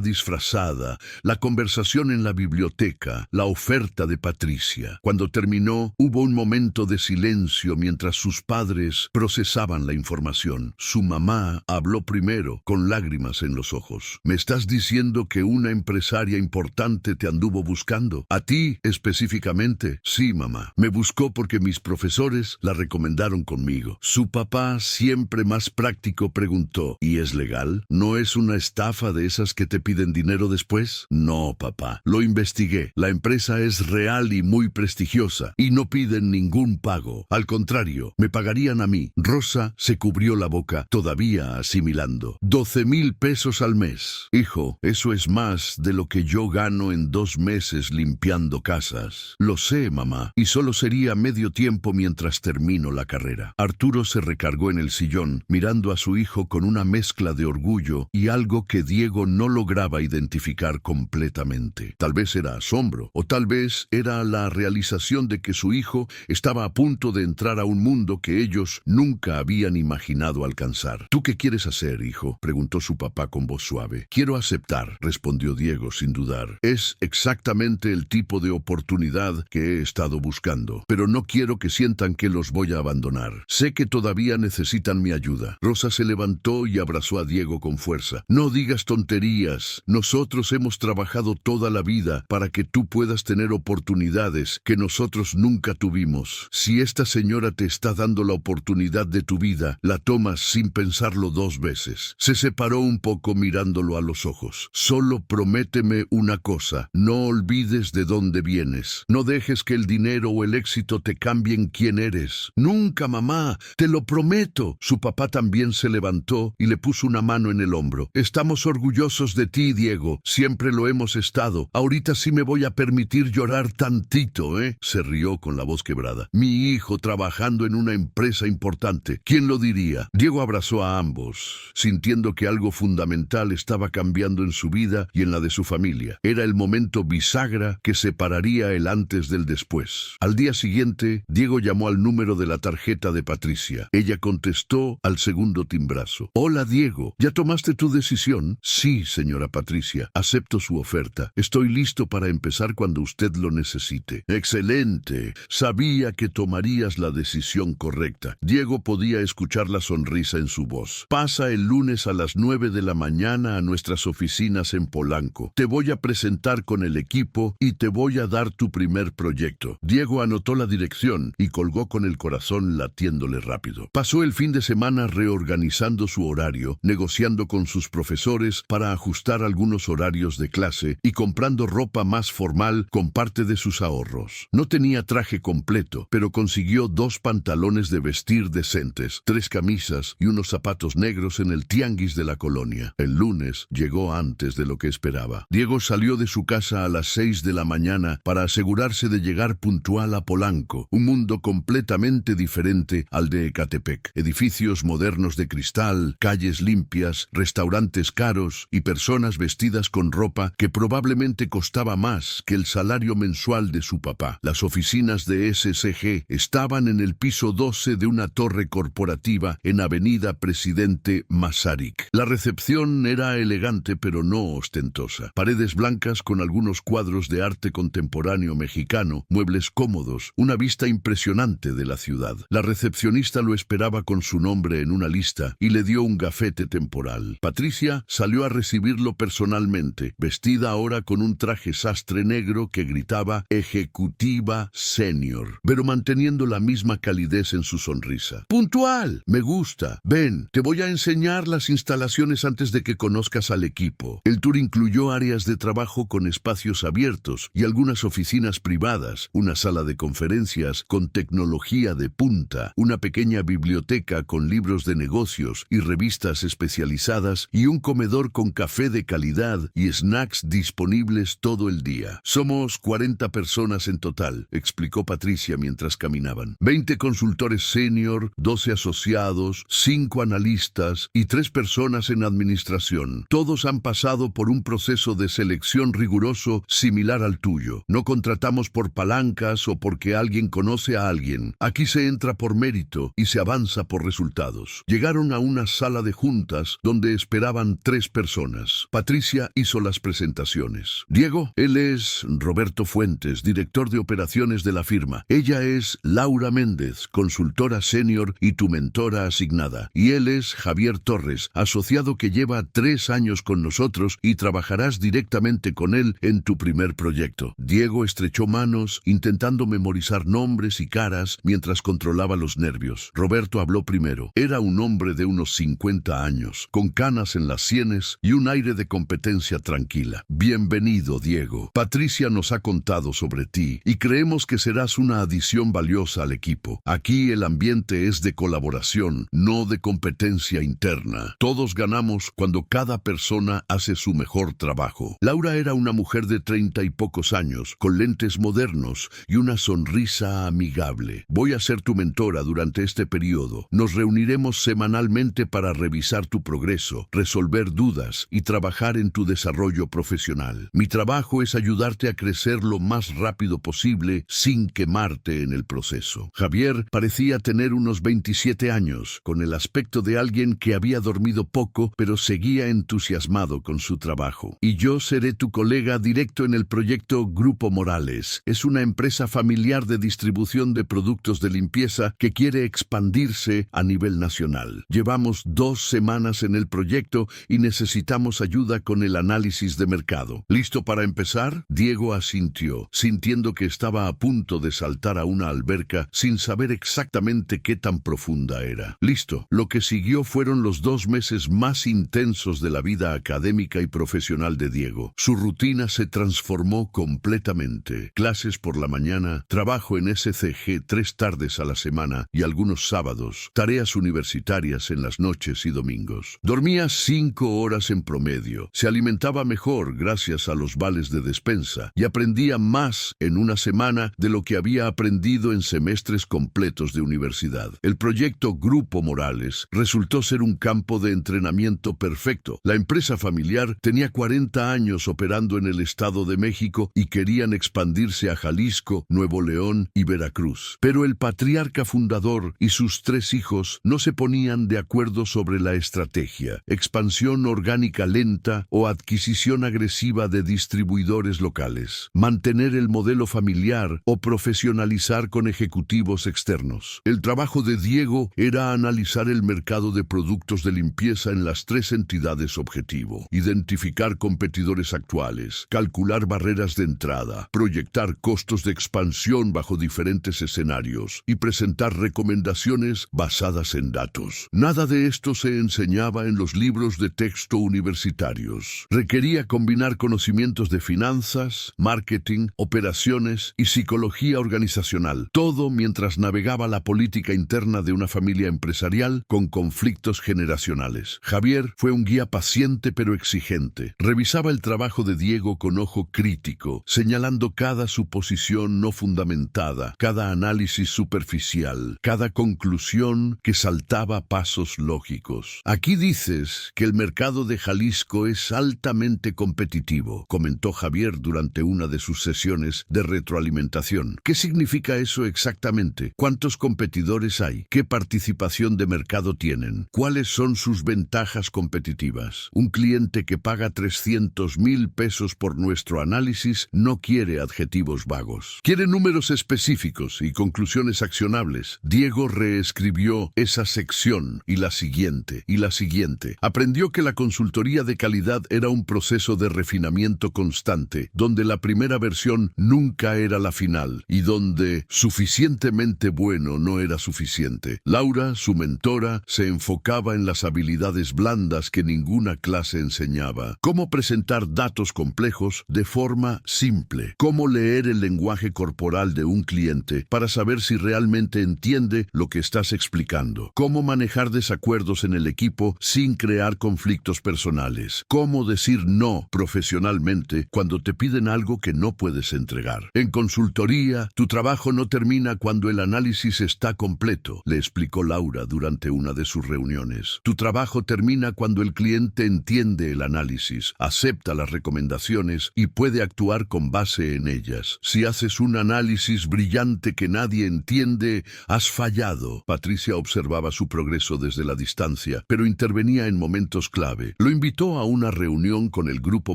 disfrazada, la conversación en la biblioteca, la oferta de Patricia. Cuando terminó, hubo un momento de silencio mientras sus padres procesaban la información. Su mamá habló primero, con lágrimas en los ojos. ¿Me estás diciendo que una empresaria importante te anduvo buscando? ¿A ti específicamente? Sí, mamá. Me buscó porque mis profesores la recomendaron conmigo. Su papá, siempre más práctico, preguntó: ¿y es legal? ¿No es una estafa de esas que te piden dinero después? No, papá. Lo investigué. La empresa es real y muy prestigiosa, y no piden ningún pago. Al contrario, me pagarían a mí. Rosa se cubrió la boca, todavía asimilando. 12,000 pesos al mes. Hijo, eso es más de lo que yo gano en 2 meses limpiando casas. Lo sé, mamá, y solo sería medio tiempo mientras termino la carrera. Arturo se recargó en el sillón, mirando a su hijo con una mezcla de orgullo y algo que Diego no lograba identificar completamente. Tal vez era asombro, o tal vez era la realización de que su hijo estaba a punto de entrar a un mundo que ellos nunca habían imaginado alcanzar. ¿Tú qué quieres hacer, hijo?, preguntó su papá con voz suave. Quiero aceptar, respondió Diego sin dudar. Es exactamente el tipo de oportunidad que he estado buscando, pero no quiero que sientan que los voy a abandonar. Sé que todavía necesitan mi ayuda. Rosa se levantó y abrazó a Diego con fuerza. No digas tonterías. Nosotros hemos trabajado toda la vida para que tú puedas tener oportunidades que nosotros nunca tuvimos. Si esta señora te está dando la oportunidad de tu vida, la tomas sin pensarlo 2 veces. Se separó un poco mirándolo a los ojos. Solo prométeme una cosa: no olvides de dónde vienes. No dejes que el dinero o el éxito te cambien quién eres. Nunca, mamá, te lo prometo. Su papá también se levantó y le puso una mano en el hombro. Estamos orgullosos de ti, Diego. Siempre lo hemos estado. Ahorita sí me voy a permitir llorar tantito, ¿eh? Se rió con la voz quebrada. Mi hijo trabajando en una empresa importante. ¿Quién lo diría? Diego abrazó a ambos, sintiendo que algo fundamental estaba cambiando en su vida y en la de su familia. Era el momento bisagra que separaría el antes del después. Al día siguiente, Diego llamó al número de la tarjeta de Patricia. Ella contestó al segundo timbrazo. Hola, Diego. ¿Ya tomaste tu decisión? Sí, señora Patricia. Acepto su oferta. Estoy listo para empezar cuando usted lo necesite. Excelente. Sabía que tomarías la decisión correcta. Diego podía escuchar la sonrisa en su voz. Pasa el lunes a las 9 de la mañana a nuestras oficinas en Polanco. Te voy a presentar con el equipo y te voy a dar tu primer proyecto. Diego anotó la dirección y colgó con el corazón latiéndole rápido. Pasó el fin de semana reorganizando su horario, negociando con sus profesores para ajustar algunos horarios de clase y comprando ropa más formal con parte de sus ahorros. No tenía traje completo, pero consiguió 2 pantalones de vestir decentes, 3 camisas y unos zapatos negros en el tianguis de la colonia. El lunes llegó antes de lo que esperaba. Diego salió de su casa a las 6 de la mañana para asegurarse de llegar puntual a Polanco, un mundo completamente diferente al de Ecatepec. Edificios modernos de cristal, calles limpias, restaurantes caros y personas vestidas con ropa que probablemente costaba más que el salario mensual de su papá. Las oficinas de SCG estaban en el piso 12 de una torre corporativa en Avenida Presidente Masaryk. La recepción era elegante pero no ostentosa. Paredes blancas con algunos cuadros de arte contemporáneo mexicano, muebles cómodos, una vista impresionante de la ciudad. La recepcionista lo esperaba con su nombre en una lista y le dio un gafete temporal. Patricia salió a recibirlo personalmente, vestida ahora con un traje sastre negro que gritaba Ejecutiva Senior, pero manteniendo la misma calidez en su sonrisa. ¡Puntual! Me gusta. Ven, te voy a enseñar las instalaciones antes de que conozcas al equipo. El tour incluyó áreas de trabajo con espacios abiertos y algunas oficinas privadas, una sala de conferencias con tecnología de punta, una pequeña biblioteca con libros de negocios y revistas especializadas y un comedor con café de calidad y snacks disponibles todo el día. Somos 40 personas en total, explicó Patricia mientras caminaban. 20 consultores senior, 12 asociados, 5 analistas y 3 personas en administración. Todos han pasado por un proceso de selección riguroso similar al tuyo. No contratamos por palancas o porque alguien conoce a alguien. Aquí se entra por mérito y se avanza por resultados. Llegaron a una sala de juntas donde esperaban 3 personas. Patricia hizo las presentaciones. Diego, él es Roberto Fuentes, director de operaciones de la firma. Ella es Laura Méndez, consultora senior y tu mentora asignada. Y él es Javier Torres, asociado que lleva 3 años con nosotros y trabajarás directamente con él en tu primer proyecto. Diego estrechó manos, intentando memorizar nombres y caras mientras controlaba los nervios. Roberto habló primero. Era un hombre de unos 50 años, con canas en las sienes y un aire de competencia tranquila. Bienvenido, Diego. Patricia nos ha contado sobre ti y creemos que serás una adición valiosa al equipo. Aquí el ambiente es de colaboración, no de competencia interna. Todos ganamos cuando cada persona hace su mejor trabajo. Laura era una mujer de 30 y pocos años, con lentes modernos y una sonrisa amigable. Voy a ser tu mentora durante este periodo. Nos reuniremos semanalmente para revisar tu progreso, resolver dudas y trabajar en tu desarrollo profesional. Mi trabajo es ayudarte a crecer lo más rápido posible sin quemarte en el proceso. Javier parecía tener unos 27 años, con el aspecto de alguien que había dormido poco, pero seguía entusiasmado con su trabajo. Y yo seré tu colega directo en el proyecto Grupo Morales. Es una empresa familiar de distribución de productos de limpieza que quiere expandirse a nivel nacional. Llevamos 2 semanas en el proyecto y necesitamos ayuda con el análisis de mercado. ¿Listo para empezar? Diego asintió, sintiendo que estaba a punto de saltar a una alberca sin saber exactamente qué tan profunda era. Listo. Lo que siguió fueron los 2 meses más intensos de la vida académica y profesional de Diego. Su rutina se transformó completamente. Clases por la mañana, trabajo en SCG 3 tardes a la semana y algunos sábados, tareas universitarias en las noches y domingos. Dormía 5 horas en promedio, se alimentaba mejor gracias a los vales de despensa y aprendía más en una semana de lo que había aprendido en semestres completos de universidad. El proyecto Grupo Morales resultó ser un campo de entrenamiento perfecto. La empresa familiar tenía 40 años operando en el Estado de México y querían expandirse a Jalisco, Nuevo León y Veracruz. Pero el patriarca fundador y sus 3 hijos no se ponían de acuerdo sobre la estrategia: expansión orgánica lenta o adquisición agresiva de distribuidores locales, mantener el modelo familiar o profesionalizar con ejecutivos externos. El trabajo de Diego era analizar el mercado de productos de limpieza en las 3 entidades objetivo, identificar competidores actuales, calcular barreras de entrada, proyectar costos de expansión bajo diferentes escenarios y presentar recomendaciones basadas en datos. Nada de esto se enseñaba en los libros de texto universitarios. Requería combinar conocimientos de finanzas, marketing, operaciones y psicología organizacional, todo mientras navegaba la política interna de una familia empresarial con conflictos generacionales. Javier fue un guía paciente pero exigente. Revisaba el trabajo de Diego con ojo crítico, señalando cada suposición no fundamentada, cada análisis superficial, cada conclusión que saltaba pasos lógicos. Aquí dices que el mercado de Jalisco es altamente competitivo, comentó Javier durante una de sus sesiones de retroalimentación. ¿Qué significa eso exactamente? ¿Cuántos competidores hay? ¿Qué participación de mercado tienen? ¿Cuáles son sus ventajas competitivas? Un cliente que paga 300,000 pesos por nuestro análisis no quiere adjetivos vagos. Quiere números específicos y conclusiones accionables. Diego reescribió esa sección y la siguiente y la siguiente. Aprendió que la consultoría de calidad era un proceso de refinamiento constante, donde la primera versión nunca era la final y donde suficientemente bueno no era suficiente. Laura, su mentora, se enfocaba en las habilidades blandas que ninguna clase enseñaba. Cómo presentar datos complejos de forma simple. Cómo leer el lenguaje corporal de un cliente para saber si realmente entiende lo que estás explicando. Cómo manejar desacuerdos en el equipo sin crear conflictos conflictos personales. Cómo decir no profesionalmente cuando te piden algo que no puedes entregar. En consultoría, tu trabajo no termina cuando el análisis está completo, le explicó Laura durante una de sus reuniones. Tu trabajo termina cuando el cliente entiende el análisis, acepta las recomendaciones y puede actuar con base en ellas. Si haces un análisis brillante que nadie entiende, has fallado. Patricia observaba su progreso desde la distancia, pero intervenía en momentos clave. Lo invitó a una reunión con el Grupo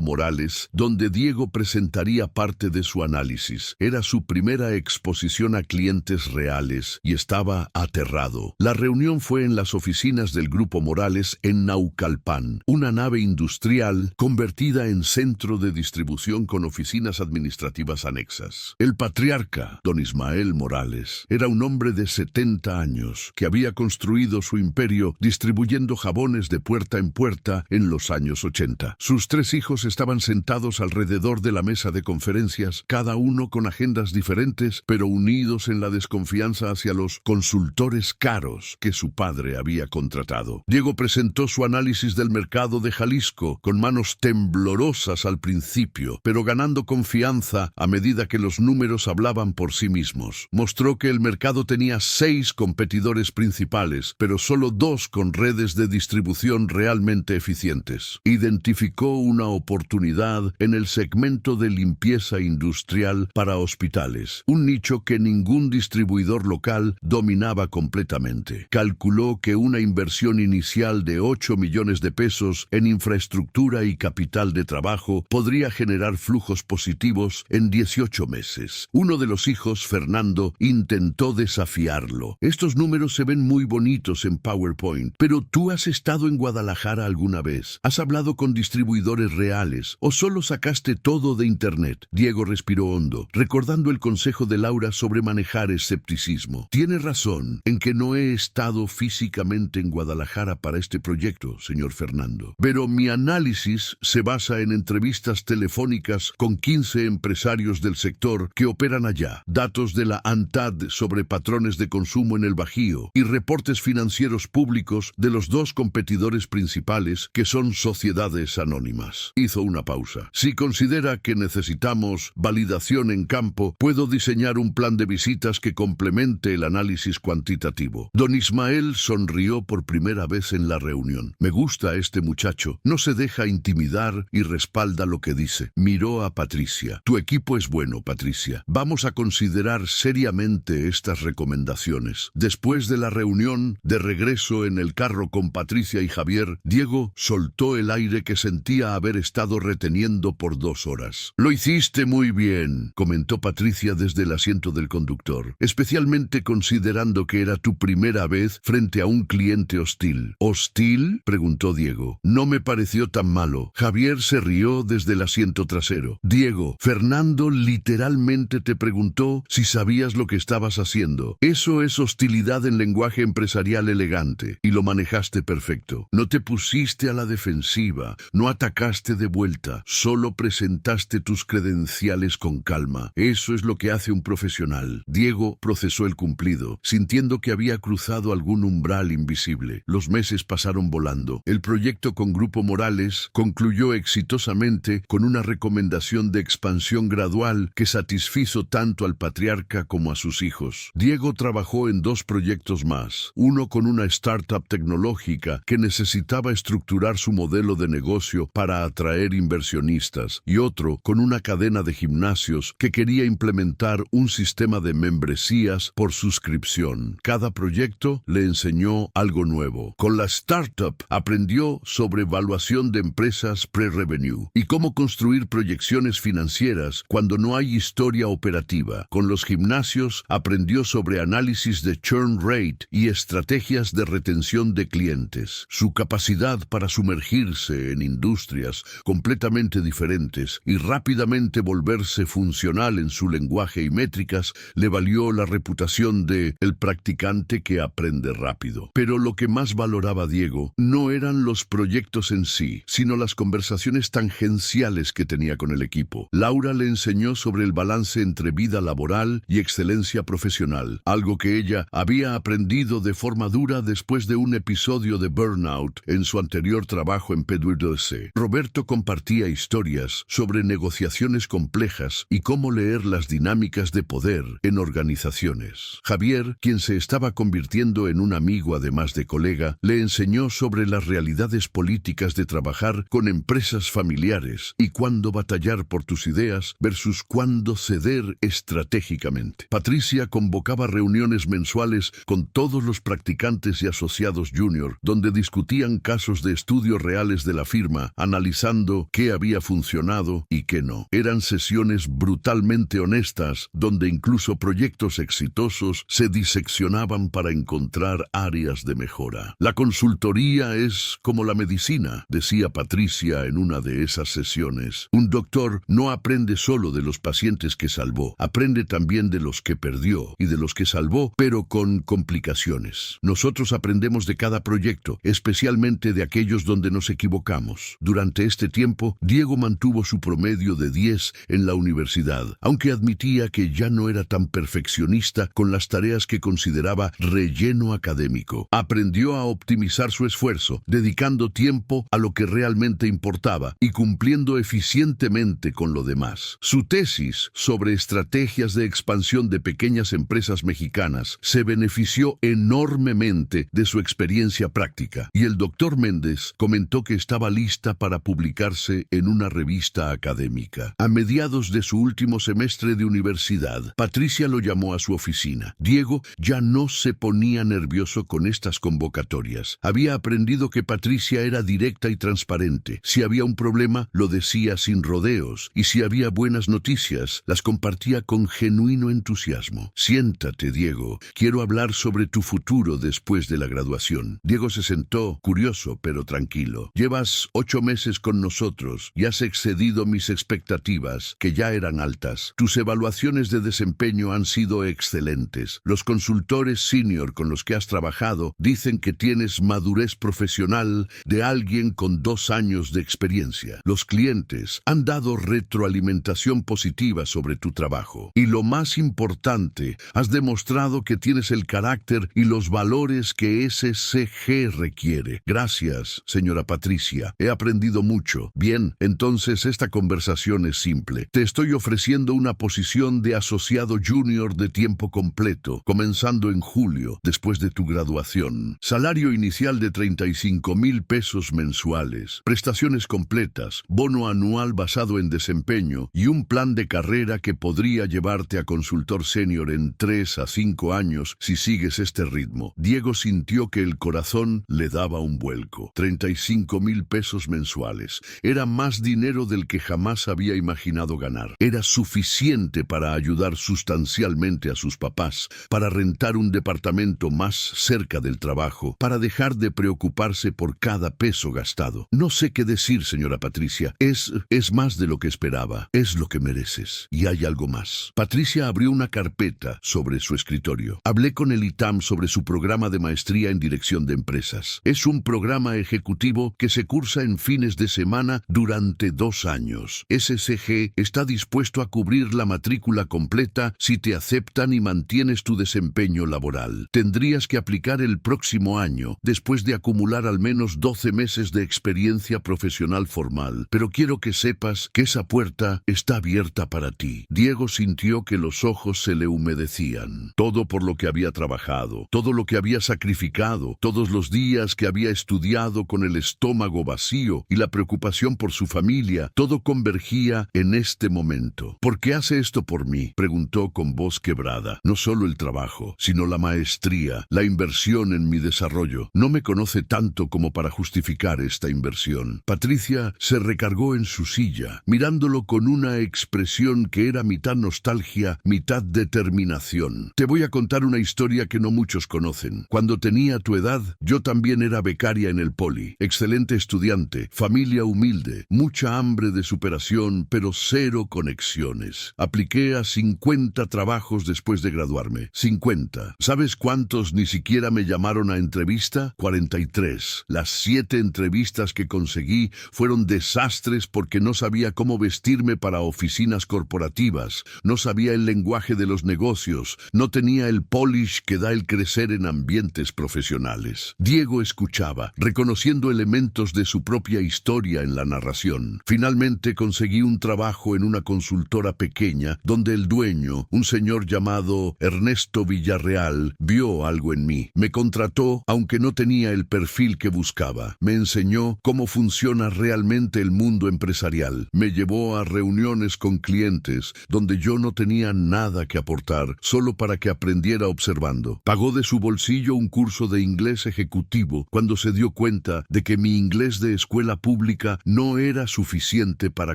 Morales, donde Diego presentaría parte de su análisis. Era su primera exposición a clientes reales y estaba aterrado. La reunión fue en las oficinas del Grupo Morales en Naucalpan, una nave industrial convertida en centro de distribución con oficinas administrativas anexas. El patriarca, don Ismael Morales, era un hombre de 70 años que había construido su imperio distribuyendo jabones de puerta en puerta en los años 80. Sus 3 hijos estaban sentados alrededor de la mesa de conferencias, cada uno con agendas diferentes, pero unidos en la desconfianza hacia los consultores caros que su padre había contratado. Diego presentó su análisis del mercado de Jalisco con manos temblorosas al principio, pero ganando confianza a medida que los números hablaban por sí mismos. Mostró que el mercado tenía 6 competidores principales, pero solo 2 con redes de distribución realmente eficientes. Identificó una oportunidad en el segmento de limpieza industrial para hospitales, un nicho que ningún distribuidor local dominaba completamente. Calculó que una inversión inicial de 8 millones de pesos en infraestructura y capital de trabajo podría generar flujos positivos en 18 meses. Uno de los hijos, Fernando, intentó desafiarlo. Estos números se ven muy bonitos en PowerPoint, pero ¿tú has estado en Guadalajara alguna vez? ¿Has hablado con distribuidores reales o solo sacaste todo de Internet? Diego respiró hondo, recordando el consejo de Laura sobre manejar escepticismo. Tiene razón en que no he estado físicamente en Guadalajara para este proyecto, señor Fernando. Pero mi análisis se basa en entrevistas telefónicas con 15 empresarios del sector que operan allá, datos de la ANTAD sobre patrones de consumo en el Bajío y reportes financieros públicos de los 2 competidores principales que son sociedades anónimas. Hizo una pausa. Si considera que necesitamos validación en campo, puedo diseñar un plan de visitas que complemente el análisis cuantitativo. Don Ismael sonrió por primera vez en la reunión. Me gusta este muchacho. No se deja intimidar y respalda lo que dice. Miró a Patricia. Tu equipo es bueno, Patricia. Vamos a considerar seriamente estas recomendaciones. Después de la reunión, de regreso en el carro con Patricia y Javier, Diego soltó el aire que sentía haber estado reteniendo por 2 horas. Lo hiciste muy bien, comentó Patricia desde el asiento del conductor, especialmente considerando que era tu primera vez frente a un cliente hostil. ¿Hostil?, preguntó Diego. No me pareció tan malo. Javier se rió desde el asiento trasero. Diego, Fernando literalmente te preguntó si sabías lo que estabas haciendo. Eso es hostilidad en lenguaje empresarial elegante, y lo manejaste perfecto. No te pusiste a la defensiva, no atacaste de vuelta, solo presentaste tus credenciales con calma. Eso es lo que hace un profesional. Diego procesó el cumplido, sintiendo que había cruzado algún umbral invisible. Los meses pasaron volando. El proyecto con Grupo Morales concluyó exitosamente con una recomendación de expansión gradual que satisfizo tanto al patriarca como a sus hijos. Diego trabajó en 2 proyectos más, uno con una startup tecnológica que necesitaba estructurar su modelo de negocio para atraer inversionistas, y otro con una cadena de gimnasios que quería implementar un sistema de membresías por suscripción. Cada proyecto le enseñó algo nuevo. Con la startup aprendió sobre evaluación de empresas pre-revenue y cómo construir proyecciones financieras cuando no hay historia operativa. Con los gimnasios aprendió sobre análisis de churn rate y estrategias de retención de clientes. Su capacidad para sumergirse en industrias completamente diferentes y rápidamente volverse funcional en su lenguaje y métricas le valió la reputación de el practicante que aprende rápido. Pero lo que más valoraba Diego no eran los proyectos en sí, sino las conversaciones tangenciales que tenía con el equipo. Laura le enseñó sobre el balance entre vida laboral y excelencia profesional, algo que ella había aprendido de forma dura después de un episodio de burnout en su anterior trabajo en PwC. Roberto compartía historias sobre negociaciones complejas y cómo leer las dinámicas de poder en organizaciones. Javier, quien se estaba convirtiendo en un amigo además de colega, le enseñó sobre las realidades políticas de trabajar con empresas familiares y cuándo batallar por tus ideas versus cuándo ceder estratégicamente. Patricia convocaba reuniones mensuales con todos los practicantes y asociados junior, donde discutían casos de estudio reales de la firma, analizando qué había funcionado y qué no. Eran sesiones brutalmente honestas, donde incluso proyectos exitosos se diseccionaban para encontrar áreas de mejora. La consultoría es como la medicina, decía Patricia en una de esas sesiones. Un doctor no aprende solo de los pacientes que salvó, aprende también de los que perdió y de los que salvó, pero con complicaciones. Nosotros aprendemos de cada proyecto, especialmente de aquellos donde nos equivocamos. Durante este tiempo, Diego mantuvo su promedio de 10 en la universidad, aunque admitía que ya no era tan perfeccionista con las tareas que consideraba relleno académico. Aprendió a optimizar su esfuerzo, dedicando tiempo a lo que realmente importaba y cumpliendo eficientemente con lo demás. Su tesis sobre estrategias de expansión de pequeñas empresas mexicanas se benefició enormemente de su experiencia práctica, y el doctor Méndez comentó que estaba lista para publicarse en una revista académica. A mediados de su último semestre de universidad, Patricia lo llamó a su oficina. Diego ya no se ponía nervioso con estas convocatorias. Había aprendido que Patricia era directa y transparente. Si había un problema, lo decía sin rodeos, y si había buenas noticias, las compartía con genuino entusiasmo. Siéntate, Diego. Quiero hablar sobre tu futuro después de la graduación. Diego se sentó, curioso pero tranquilo. Llevas 8 meses con nosotros y has excedido mis expectativas, que ya eran altas. Tus evaluaciones de desempeño han sido excelentes. Los consultores senior con los que has trabajado dicen que tienes madurez profesional de alguien con 2 años de experiencia. Los clientes han dado retroalimentación positiva sobre tu trabajo. Y lo más importante, has demostrado que tienes el carácter y los valores que SCG requiere. Gracias, señora Patricia. He aprendido mucho. Bien, entonces esta conversación es simple. Te estoy ofreciendo una posición de asociado junior de tiempo completo, comenzando en julio, después de tu graduación. Salario inicial de 35,000 pesos mensuales, prestaciones completas, bono anual basado en desempeño y un plan de carrera que podría llevarte a consultor senior en 3 a 5 años si sigues este ritmo. Diego sintió que el corazón le daba un vuelco. 35,000 pesos mensuales. Era más dinero del que jamás había imaginado ganar. Era suficiente para ayudar sustancialmente a sus papás, para rentar un departamento más cerca del trabajo, para dejar de preocuparse por cada peso gastado. No sé qué decir, señora Patricia. Es más de lo que esperaba. Es lo que mereces. Y hay algo más. Patricia abrió una carpeta sobre su escritorio. Hablé con el ITAM sobre su programa de maestría en dirección de empresas. Es un programa ejecutivo que se cursa en fines de semana durante 2 años. SCG está dispuesto a cubrir la matrícula completa si te aceptan y mantienes tu desempeño laboral. Tendrías que aplicar el próximo año, después de acumular al menos 12 meses de experiencia profesional formal. Pero quiero que sepas que esa puerta está abierta para ti. Diego sintió que los ojos se le humedecían. Todo por lo que había trabajado, todo lo que había sacrificado, todos los días que había estudiado con el estómago vacío y la preocupación por su familia, todo convergía en este momento. ¿Por qué hace esto por mí?, preguntó con voz quebrada. No solo el trabajo, sino la maestría, la inversión en mi desarrollo. No me conoce tanto como para justificar esta inversión. Patricia se recargó en su silla, mirándolo con una expresión que era mitad nostalgia, mitad determinación. Te voy a contar una historia que no muchos conocen. Cuando tenía tu edad, yo también era becaria en el Poli. Excelente estudiante, familia humilde, mucha hambre de superación, pero 0 conexiones. Apliqué a 50 trabajos después de graduarme. 50. ¿Sabes cuántos ni siquiera me llamaron a entrevista? 43. Las 7 entrevistas que conseguí fueron desastres porque no sabía cómo vestirme para oficinas corporativas, no sabía el lenguaje de los negocios, no tenía el polish que da el crecer en ambientes profesionales. Diego escuchaba, reconociendo elementos de su propia historia en la narración. Finalmente conseguí un trabajo en una consultora pequeña donde el dueño, un señor llamado Ernesto Villarreal, vio algo en mí. Me contrató aunque no tenía el perfil que buscaba. Me enseñó cómo funciona realmente el mundo empresarial. Me llevó a reuniones con clientes donde yo no tenía nada que aportar, solo para que aprendiera observando. Pagó de su bolsillo un curso de inglés ejecutivo cuando se dio cuenta de que mi inglés de escuela pública no era suficiente para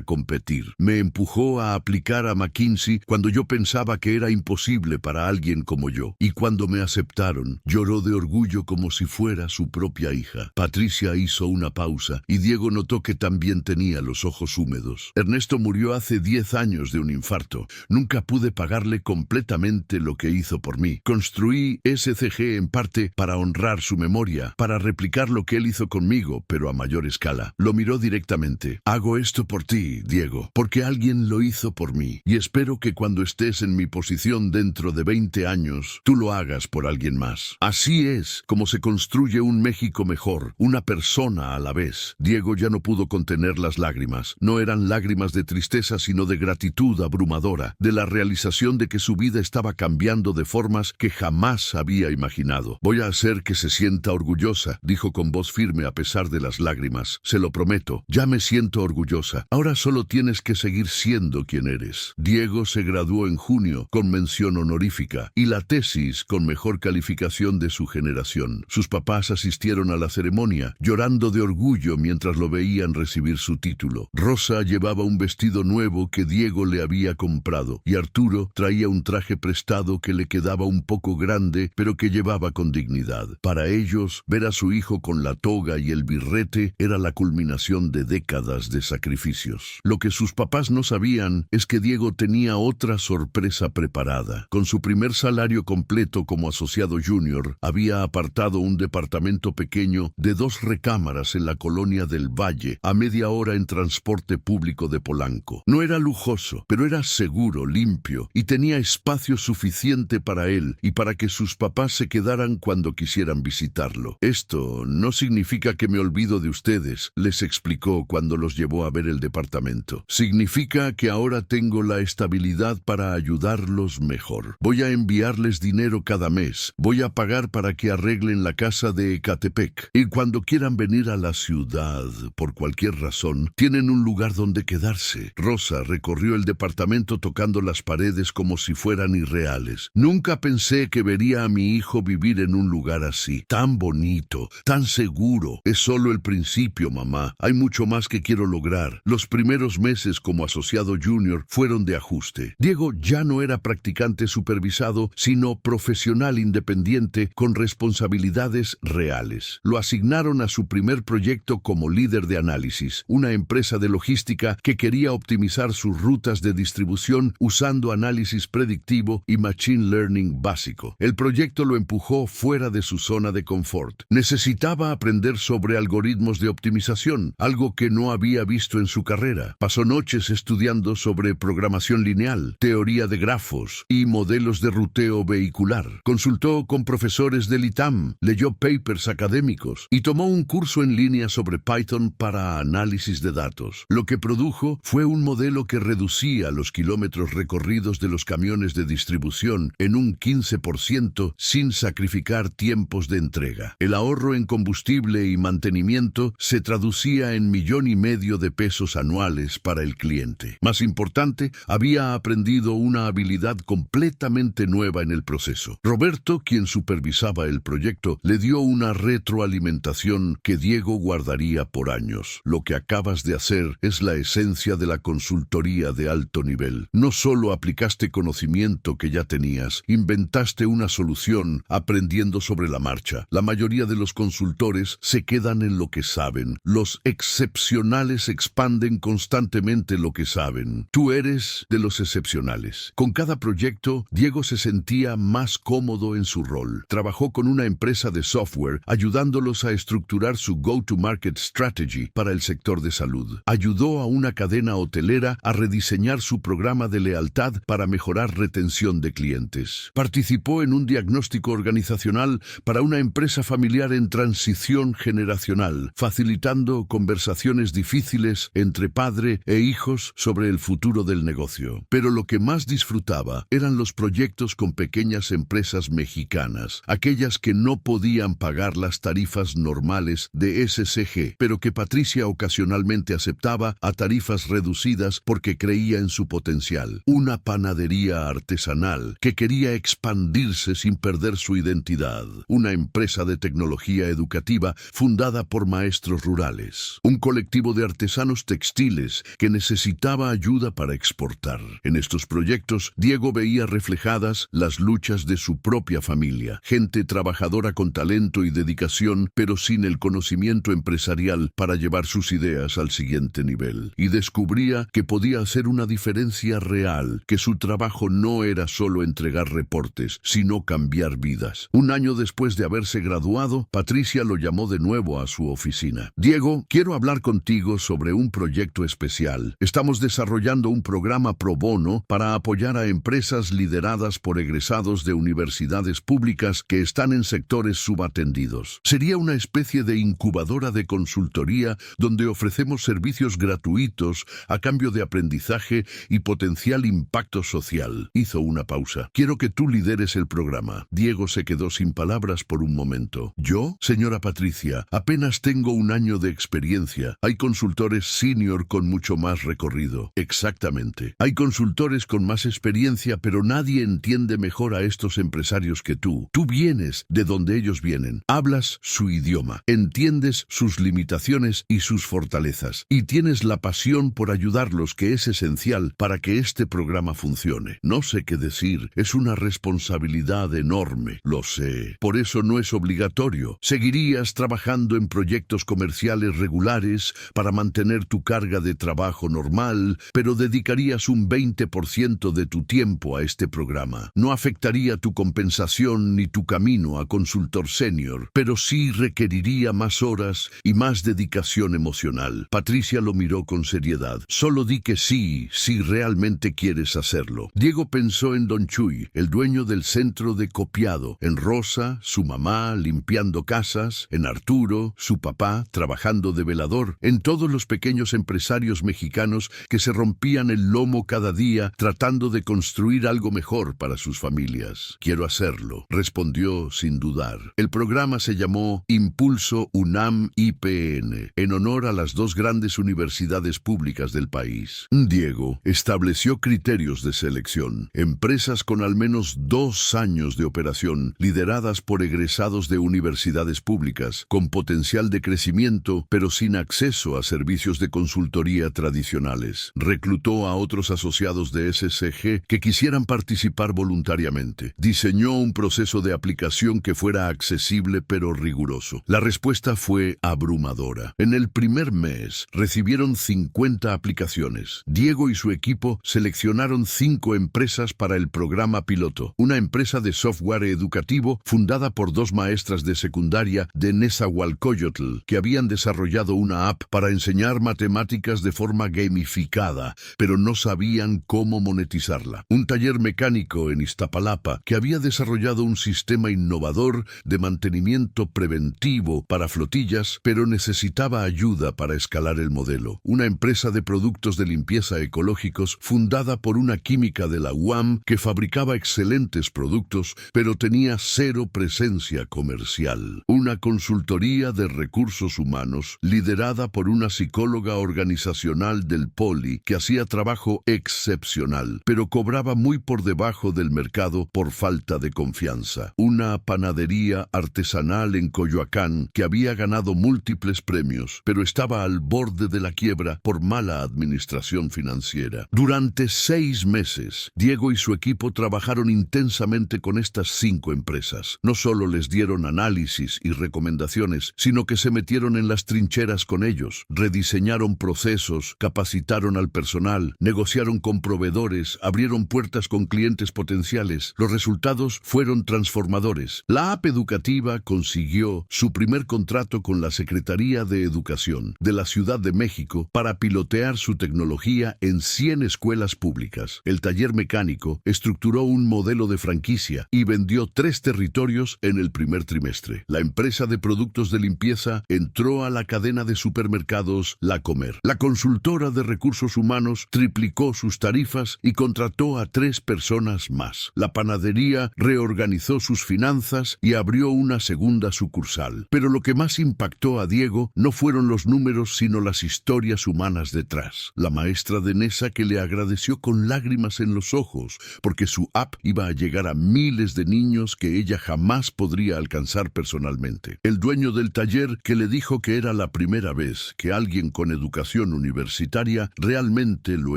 competir. Me empujó a aplicar a McKinsey cuando yo pensaba que era imposible para alguien como yo. Y cuando me aceptaron, lloró de orgullo como si fuera su propia hija. Patricia hizo una pausa y Diego notó que también tenía los ojos húmedos. Ernesto murió hace 10 años de un infarto. Nunca pude pagarle completamente lo que hizo por mí. Construí SCG en parte para honrar su memoria, para replicar lo que él hizo conmigo, pero a mayor escala. Lo miró directamente. Hago esto por ti, Diego, porque alguien lo hizo por mí. Y espero que cuando estés en mi posición dentro de 20 años, tú lo hagas por alguien más. Así es como se construye un México mejor, una persona a la vez. Diego ya no pudo contener las lágrimas. No eran lágrimas de tristeza, sino de gratitud abrumadora, de la realización de que su vida estaba cambiando de formas que jamás había imaginado. Voy a hacer que se sienta orgullosa, dijo con voz firme a pesar de las lágrimas. Se lo prometo, ya me siento orgullosa. Ahora solo tienes que seguir siendo quien eres. Diego se graduó en junio con mención honorífica y la tesis con mejor calificación de su generación. Sus papás asistieron a la ceremonia, llorando de orgullo mientras lo veían recibir su título. Rosa llevaba un vestido nuevo que Diego le había comprado y Arturo traía un traje prestado que le quedaba un poco grande, pero que llevaba con dignidad. Para ellos, ver a su hijo con la toga y el birrete era la culminación de décadas de sacrificios. Lo que sus papás no sabían es que Diego tenía otra sorpresa preparada. Con su primer salario completo como asociado junior, había apartado un departamento pequeño de 2 recámaras en la colonia del Valle, a media hora en transporte público de Polanco. No era lujoso, pero era seguro, limpio, y tenía espacio suficiente para él y para que sus papás se quedaran cuando quisieran visitarlo. Esto no significa que me olvido de ustedes, les explicó cuando los llevó a ver el departamento. Significa que ahora tengo la estabilidad para ayudarlos mejor. Voy a enviarles dinero cada mes. Voy a pagar para que arreglen la casa de Ecatepec. Y cuando quieran venir a la ciudad, por cualquier razón, tienen un lugar donde quedarse. Rosa recorrió el departamento tocando las paredes como si fueran irreales. Nunca pensé que vería a mi hijo vivir en un lugar así. Tan bonito, tan seguro. Es solo el principio, mamá. Hay mucho más que quiero lograr. Los primeros meses como asociado junior fueron de ajuste. Diego ya no era practicante supervisado, sino profesional independiente con responsabilidades reales. Lo asignaron a su primer proyecto como líder de análisis, una empresa de logística que quería optimizar sus rutas de distribución usando análisis predictivo y machine learning básico. El proyecto lo empujó fuera de su zona de confort. Necesitaba aprender sobre algoritmos de optimización, algo que no había visto en su carrera. Pasó noches estudiando sobre programación lineal, teoría de grafos y modelos de ruteo vehicular. Consultó con profesores del ITAM, leyó papers académicos y tomó un curso en línea sobre Python para análisis de datos. Lo que produjo fue un modelo que reducía los kilómetros recorridos de los camiones de distribución en un 15% sin sacrificar tiempos de entrega. El ahorro en combustible y mantenimiento se traducía en $1,500,000 anuales para el cliente. Más importante, había aprendido una habilidad completamente nueva en el proceso. Roberto, quien supervisaba el proyecto, le dio una retroalimentación que Diego guardaría por años. Lo que acabas de hacer es la esencia de la consultoría de alto nivel. No solo aplicaste conocimiento que ya tenías, inventaste una solución aprendiendo sobre la marcha. La mayoría de los consultores se quedan en lo que saben. Los excepcionales expanden constantemente lo que saben. Tú eres de los excepcionales. Con cada proyecto, Diego se sentía más cómodo en su rol. Trabajó con una empresa de software, ayudándolos a estructurar su go-to-market strategy para el sector de salud. Ayudó a una cadena hotelera a rediseñar su programa de lealtad para mejorar retención de clientes. Participó en un diagnóstico organizacional para una empresa familiar en transición transición generacional, facilitando conversaciones difíciles entre padre e hijos sobre el futuro del negocio. Pero lo que más disfrutaba eran los proyectos con pequeñas empresas mexicanas, aquellas que no podían pagar las tarifas normales de SCG, pero que Patricia ocasionalmente aceptaba a tarifas reducidas porque creía en su potencial. Una panadería artesanal que quería expandirse sin perder su identidad. Una empresa de tecnología educativa fundada por maestros rurales. Un colectivo de artesanos textiles que necesitaba ayuda para exportar. En estos proyectos, Diego veía reflejadas las luchas de su propia familia. Gente trabajadora con talento y dedicación, pero sin el conocimiento empresarial para llevar sus ideas al siguiente nivel. Y descubría que podía hacer una diferencia real, que su trabajo no era solo entregar reportes, sino cambiar vidas. Un año después de haberse graduado, Patricia lo llamó de nuevo a su oficina. Diego, quiero hablar contigo sobre un proyecto especial. Estamos desarrollando un programa pro bono para apoyar a empresas lideradas por egresados de universidades públicas que están en sectores subatendidos. Sería una especie de incubadora de consultoría donde ofrecemos servicios gratuitos a cambio de aprendizaje y potencial impacto social. Hizo una pausa. Quiero que tú lideres el programa. Diego se quedó sin palabras por un momento. ¿Yo? Señora Patricia, apenas tengo un año de experiencia. Hay consultores senior con mucho más recorrido. Exactamente. Hay consultores con más experiencia, pero nadie entiende mejor a estos empresarios que tú. Tú vienes de donde ellos vienen. Hablas su idioma. Entiendes sus limitaciones y sus fortalezas. Y tienes la pasión por ayudarlos, que es esencial para que este programa funcione. No sé qué decir. Es una responsabilidad enorme. Lo sé. Por eso no es obligatorio. Seguirías trabajando en proyectos comerciales regulares para mantener tu carga de trabajo normal, pero dedicarías un 20% de tu tiempo a este programa. No afectaría tu compensación ni tu camino a consultor senior, pero sí requeriría más horas y más dedicación emocional. Patricia lo miró con seriedad. Solo di que sí, si realmente quieres hacerlo. Diego pensó en Don Chuy, el dueño del centro de copiado, en Rosa, su mamá, limpiando casas, en Arturo, su papá, trabajando de velador, en todos los pequeños empresarios mexicanos que se rompían el lomo cada día tratando de construir algo mejor para sus familias. Quiero hacerlo, respondió sin dudar. El programa se llamó Impulso UNAM IPN, en honor a las dos grandes universidades públicas del país. Diego estableció criterios de selección. Empresas con al menos 2 años de operación, lideradas por egresados de universidades públicas, con potencial de crecimiento, pero sin acceso a servicios de consultoría tradicionales. Reclutó a otros asociados de SCG que quisieran participar voluntariamente. Diseñó un proceso de aplicación que fuera accesible pero riguroso. La respuesta fue abrumadora. En el primer mes recibieron 50 aplicaciones. Diego y su equipo seleccionaron 5 empresas para el programa piloto. Una empresa de software educativo fundada por 2 maestras de secundaria de Nezahualcóyotl que habían desarrollado una app para enseñar matemáticas de forma gamificada, pero no sabían cómo monetizarla. Un taller mecánico en Iztapalapa que había desarrollado un sistema innovador de mantenimiento preventivo para flotillas, pero necesitaba ayuda para escalar el modelo. Una empresa de productos de limpieza ecológicos fundada por una química de la UAM que fabricaba excelentes productos, pero tenía 0 presencia comercial. Una consultoría de recursos humanos liderada por una psicóloga organizacional del Poli que hacía trabajo excepcional, pero cobraba muy por debajo del mercado por falta de confianza. Una panadería artesanal en Coyoacán que había ganado múltiples premios, pero estaba al borde de la quiebra por mala administración financiera. Durante 6 meses, Diego y su equipo trabajaron intensamente con estas 5 empresas. No solo les dieron análisis y recomendaciones, sino que se metieron en las trincheras con ellos, rediseñaron procesos, capacitaron al personal, negociaron con proveedores, abrieron puertas con clientes potenciales. Los resultados fueron transformadores. La app educativa consiguió su primer contrato con la Secretaría de Educación de la Ciudad de México para pilotear su tecnología en 100 escuelas públicas. El taller mecánico estructuró un modelo de franquicia y vendió 3 territorios en el primer trimestre. La empresa de productos de limpieza, entró a la cadena de supermercados La Comer. La consultora de recursos humanos triplicó sus tarifas y contrató a 3 personas más. La panadería reorganizó sus finanzas y abrió una segunda sucursal. Pero lo que más impactó a Diego no fueron los números, sino las historias humanas detrás. La maestra de Nesa, que le agradeció con lágrimas en los ojos, porque su app iba a llegar a miles de niños que ella jamás podría alcanzar personalmente. El dueño del taller, que le dijo que era la primera vez que alguien con educación universitaria realmente lo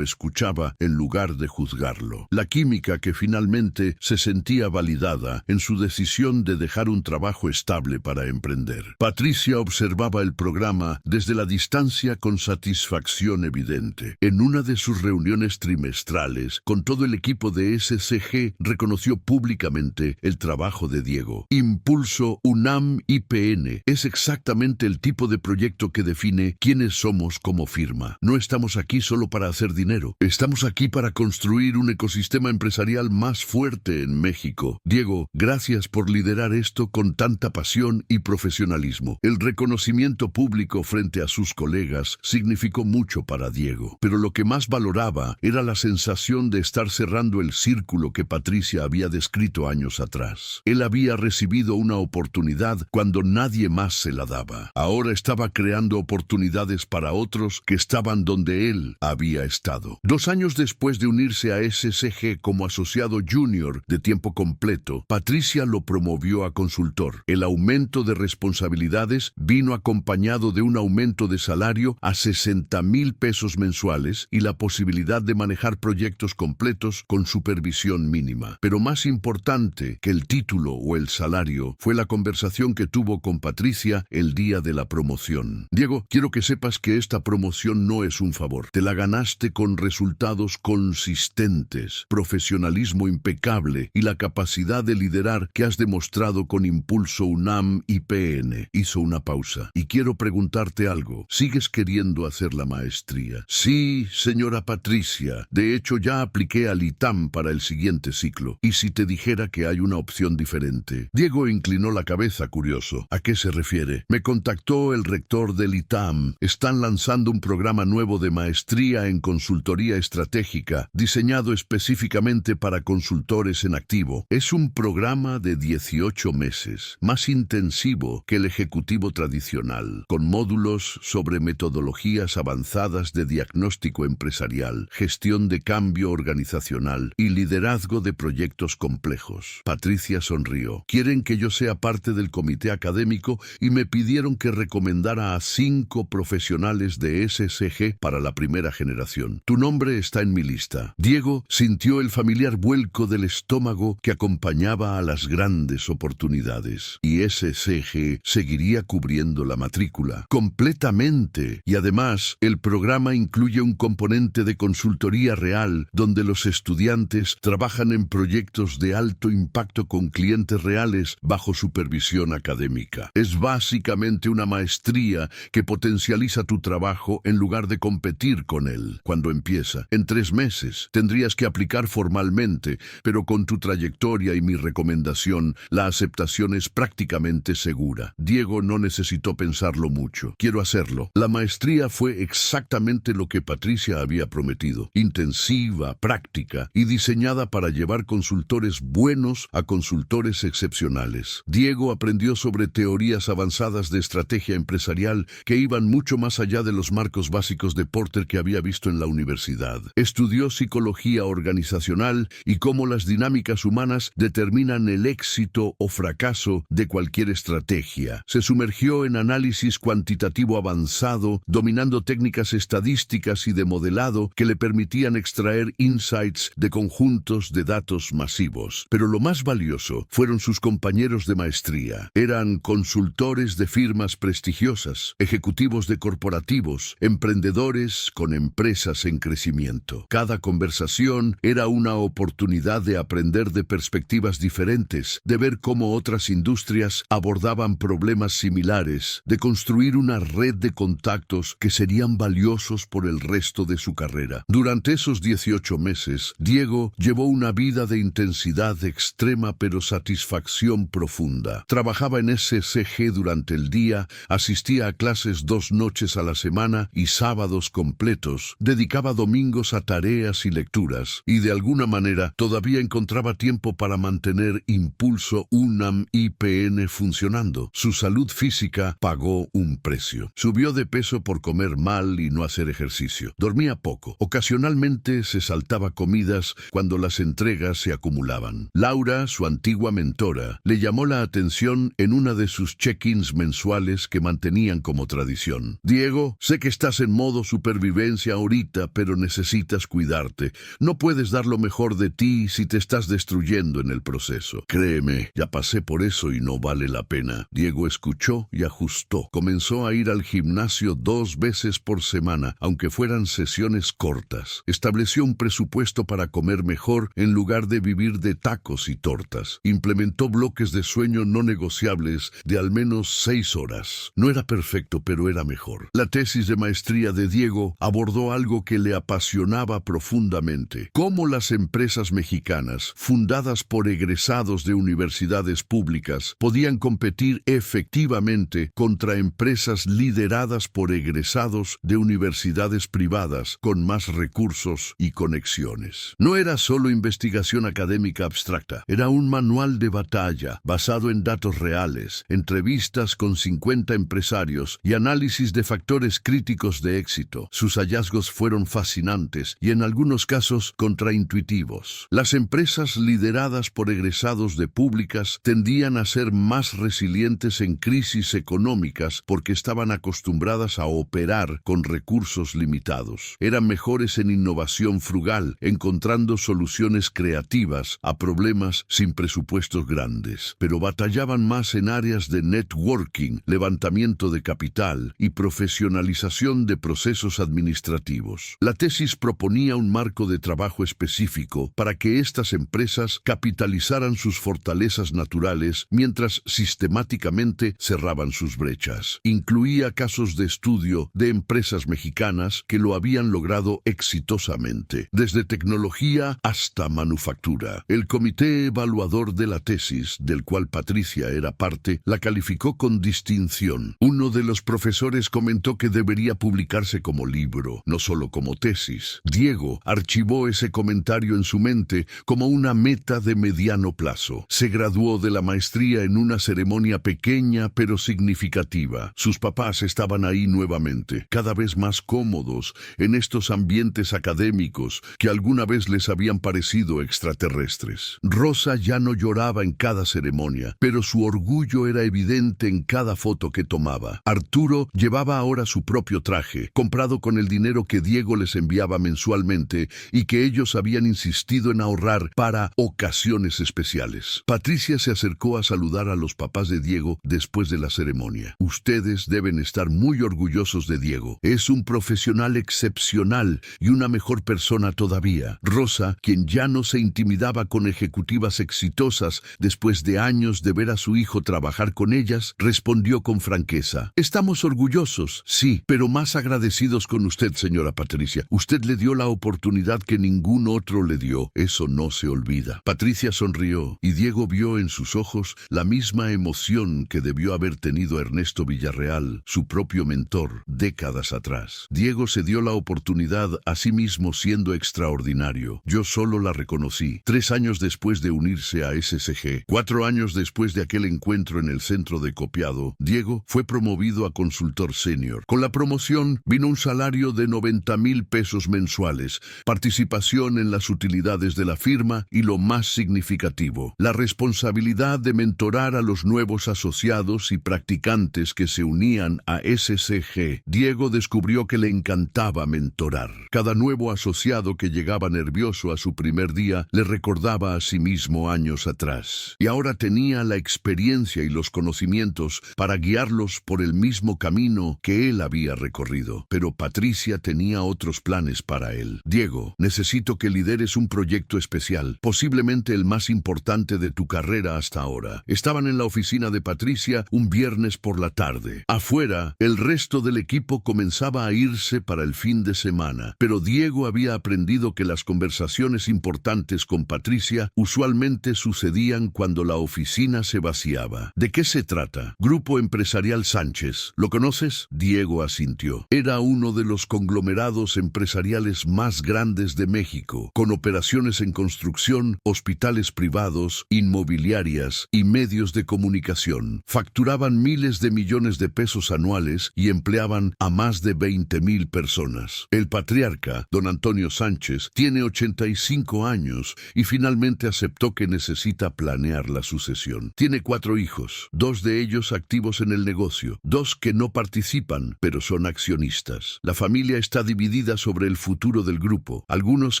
escuchaba en lugar de juzgarlo. La química, que finalmente se sentía validada en su decisión de dejar un trabajo estable para emprender. Patricia observaba el programa desde la distancia con satisfacción evidente. En una de sus reuniones trimestrales con todo el equipo de SCG, reconoció públicamente el trabajo de Diego. Impulso UNAM IPN es exactamente el tipo de proyecto que define quiénes somos como firma. No estamos aquí solo para hacer dinero. Estamos aquí para construir un ecosistema empresarial más fuerte en México. Diego, gracias por liderar esto con tanta pasión y profesionalismo. El reconocimiento público frente a sus colegas significó mucho para Diego, pero lo que más valoraba era la sensación de estar cerrando el círculo que Patricia había descrito años atrás. Él había recibido una oportunidad cuando nadie más se la daba. Ahora estaba creando oportunidades para otros que estaban donde él había estado. 2 años después de unirse a SCG como asociado junior de tiempo completo, Patricia lo promovió a consultor. El aumento de responsabilidades vino acompañado de un aumento de salario a 60,000 pesos mensuales y la posibilidad de manejar proyectos completos con supervisión mínima. Pero más importante que el título o el salario fue la conversación que tuvo con Patricia el día de la promoción. Diego, quiero que sepas que esta promoción no es un favor. Te la ganaste con resultados consistentes, profesionalismo impecable y la capacidad de liderar que has demostrado con Impulso UNAM IPN. Hizo una pausa. Y quiero preguntarte algo. ¿Sigues queriendo hacer la maestría? Sí, señora Patricia. De hecho, ya apliqué al ITAM para el siguiente ciclo. ¿Y si te dijera que hay una opción diferente? Diego inclinó la cabeza, curioso. ¿A qué se refiere? Me contactó el rector del ITAM. Están lanzando un programa nuevo de maestría en consultoría estratégica, diseñado específicamente para consultores en activo. Es un programa de 18 meses, más intensivo que el ejecutivo tradicional, con módulos sobre metodologías avanzadas de diagnóstico empresarial, gestión de cambio organizacional y liderazgo de proyectos complejos. Patricia sonrió. Quieren que yo sea parte del comité académico y me pidieron que recomendara a 5 profesionales de SCG para la primera generación. Tu nombre está en mi lista. Diego sintió el familiar vuelco del estómago que acompañaba a las grandes oportunidades. Y SCG seguiría cubriendo la matrícula completamente. Y además, el programa incluye un componente de consultoría real, donde los estudiantes trabajan en proyectos de alto impacto con clientes reales bajo supervisión académica. Es básicamente una maestría que potencializa tu trabajo en lugar de competir con él. Cuando empieza, en 3 meses, tendrías que aplicar formalmente, pero con tu trayectoria y mi recomendación, la aceptación es prácticamente segura. Diego no necesitó pensarlo mucho. Quiero hacerlo. La maestría fue exactamente lo que Patricia había prometido. Intensiva, práctica y diseñada para llevar consultores buenos a consultores excepcionales. Diego aprendió sobre teorías avanzadas de estrategia empresarial que iban mucho más allá de los marcos básicos de Porter que había visto en la universidad. Estudió psicología organizacional y cómo las dinámicas humanas determinan el éxito o fracaso de cualquier estrategia. Se sumergió en análisis cuantitativo avanzado, dominando técnicas estadísticas y de modelado que le permitían extraer insights de conjuntos de datos masivos. Pero lo más valioso fueron sus compañeros de maestría. Eran consultores de firmas prestigiosas, ejecutivos de corporativos, emprendedores con empresas en crecimiento. Cada conversación era una oportunidad de aprender de perspectivas diferentes, de ver cómo otras industrias abordaban problemas similares, de construir una red de contactos que serían valiosos por el resto de su carrera. Durante esos 18 meses, Diego llevó una vida de intensidad extrema pero satisfacción profunda. Trabajaba en SSG durante el día, asistía a clases 2 noches a la semana y sábados completos, dedicaba domingos a tareas y lecturas, y de alguna manera todavía encontraba tiempo para mantener Impulso UNAM IPN funcionando. Su salud física pagó un precio. Subió de peso por comer mal y no hacer ejercicio. Dormía poco. Ocasionalmente se saltaba comidas cuando las entregas se acumulaban. Laura, su antigua mentora, le llamó la atención en una de sus check-ins mensuales que mantenían como tradición. Diego, sé que estás en modo supervivencia ahorita, pero necesitas cuidarte. No puedes dar lo mejor de ti si te estás destruyendo en el proceso. Créeme, ya pasé por eso y no vale la pena. Diego escuchó y ajustó. Comenzó a ir al gimnasio 2 veces por semana, aunque fueran sesiones cortas. Estableció un presupuesto para comer mejor en lugar de vivir de tacos y tortas. Implementó bloques de sueño no negociables de al menos 6 horas. No era perfecto, pero era mejor. La tesis de maestría de Diego abordó algo que le apasionaba profundamente: cómo las empresas mexicanas, fundadas por egresados de universidades públicas, podían competir efectivamente contra empresas lideradas por egresados de universidades privadas con más recursos y conexiones. No era solo investigación académica abstracta, era un manual de batalla basado en datos reales, entrevistas con 50 empresarios y análisis de factores críticos de éxito. Sus hallazgos fueron fascinantes y en algunos casos contraintuitivos. Las empresas lideradas por egresados de públicas tendían a ser más resilientes en crisis económicas porque estaban acostumbradas a operar con recursos limitados. Eran mejores en innovación frugal, encontrando soluciones creativas a problemas sin presupuestos grandes, pero batallaban más en áreas de networking, levantamiento de capital y profesionalización de procesos administrativos. La tesis proponía un marco de trabajo específico para que estas empresas capitalizaran sus fortalezas naturales mientras sistemáticamente cerraban sus brechas. Incluía casos de estudio de empresas mexicanas que lo habían logrado exitosamente, desde tecnología hasta manufactura. El comité evaluador de la tesis, del cual Patricia era parte, la calificó con distinción. Uno de los profesores comentó que debería publicarse como libro, no solo como tesis. Diego archivó ese comentario en su mente como una meta de mediano plazo. Se graduó de la maestría en una ceremonia pequeña pero significativa. Sus papás estaban ahí nuevamente, cada vez más cómodos en estos ambientes académicos que alguna vez les habían parecido extraterrestres. Rosa ya no lloraba en cada ceremonia, pero su orgullo era evidente en cada foto que tomaba. Arturo llevaba ahora su propio traje, comprado con el dinero que Diego les enviaba mensualmente y que ellos habían insistido en ahorrar para ocasiones especiales. Patricia se acercó a saludar a los papás de Diego después de la ceremonia. Ustedes deben estar muy orgullosos de Diego. Es un profesional excepcional y una mejor persona todavía. Rosa, quien ya no se intimidaba con ejecutivas exitosas después de años de ver a su hijo trabajar con ellas, respondió con franqueza: estamos orgullosos, sí, pero más agradecidos con usted, señora Patricia. Usted le dio la oportunidad que ningún otro le dio. Eso no se olvida. Patricia sonrió y Diego vio en sus ojos la misma emoción que debió haber tenido Ernesto Villarreal, su propio mentor, décadas atrás. Diego se dio la oportunidad a sí mismo siendo extraordinario. Yo solo la reconocí 3 años después de unirse a SSG. 4 años después de aquel encuentro en el centro de copiado, Diego fue promovido a consultor senior. Con la promoción vino un salario de 90,000 pesos mensuales, participación en las utilidades de la firma y lo más significativo, la responsabilidad de mentorar a los nuevos asociados y practicantes que se unían a SSG. Diego descubrió que le encantaba mentorar. Cada nuevo asociado que llegaba nervioso a su primer día le recordaba a sí mismo años atrás. Y ahora tenía la experiencia y los conocimientos para guiarlos por el mismo camino que él había recorrido. Pero Patricia tenía otros planes para él. Diego, necesito que lideres un proyecto especial, posiblemente el más importante de tu carrera hasta ahora. Estaban en la oficina de Patricia un viernes por la tarde. Afuera, el resto del equipo comenzaba a irse para el fin de semana, pero Diego había aprendido que las conversaciones importantes con Patricia usualmente sucedían cuando la oficina se vaciaba. ¿De qué se trata? Grupo Empresarial Sánchez. ¿Lo conoces? Diego asintió. Era uno de los conglomerados empresariales más grandes de México, con operaciones en construcción, hospitales privados, inmobiliarias y medios de comunicación. Facturaban miles de millones de pesos anuales y empleaban a más de 20,000 personas. El patriarca, don Antonio Sánchez, tiene 85 años y finalmente aceptó que necesita planear la sucesión. Tiene 4 hijos, 2 de ellos activos en el negocio, 2 que no participan, pero son accionistas. La familia está dividida sobre el futuro del grupo. Algunos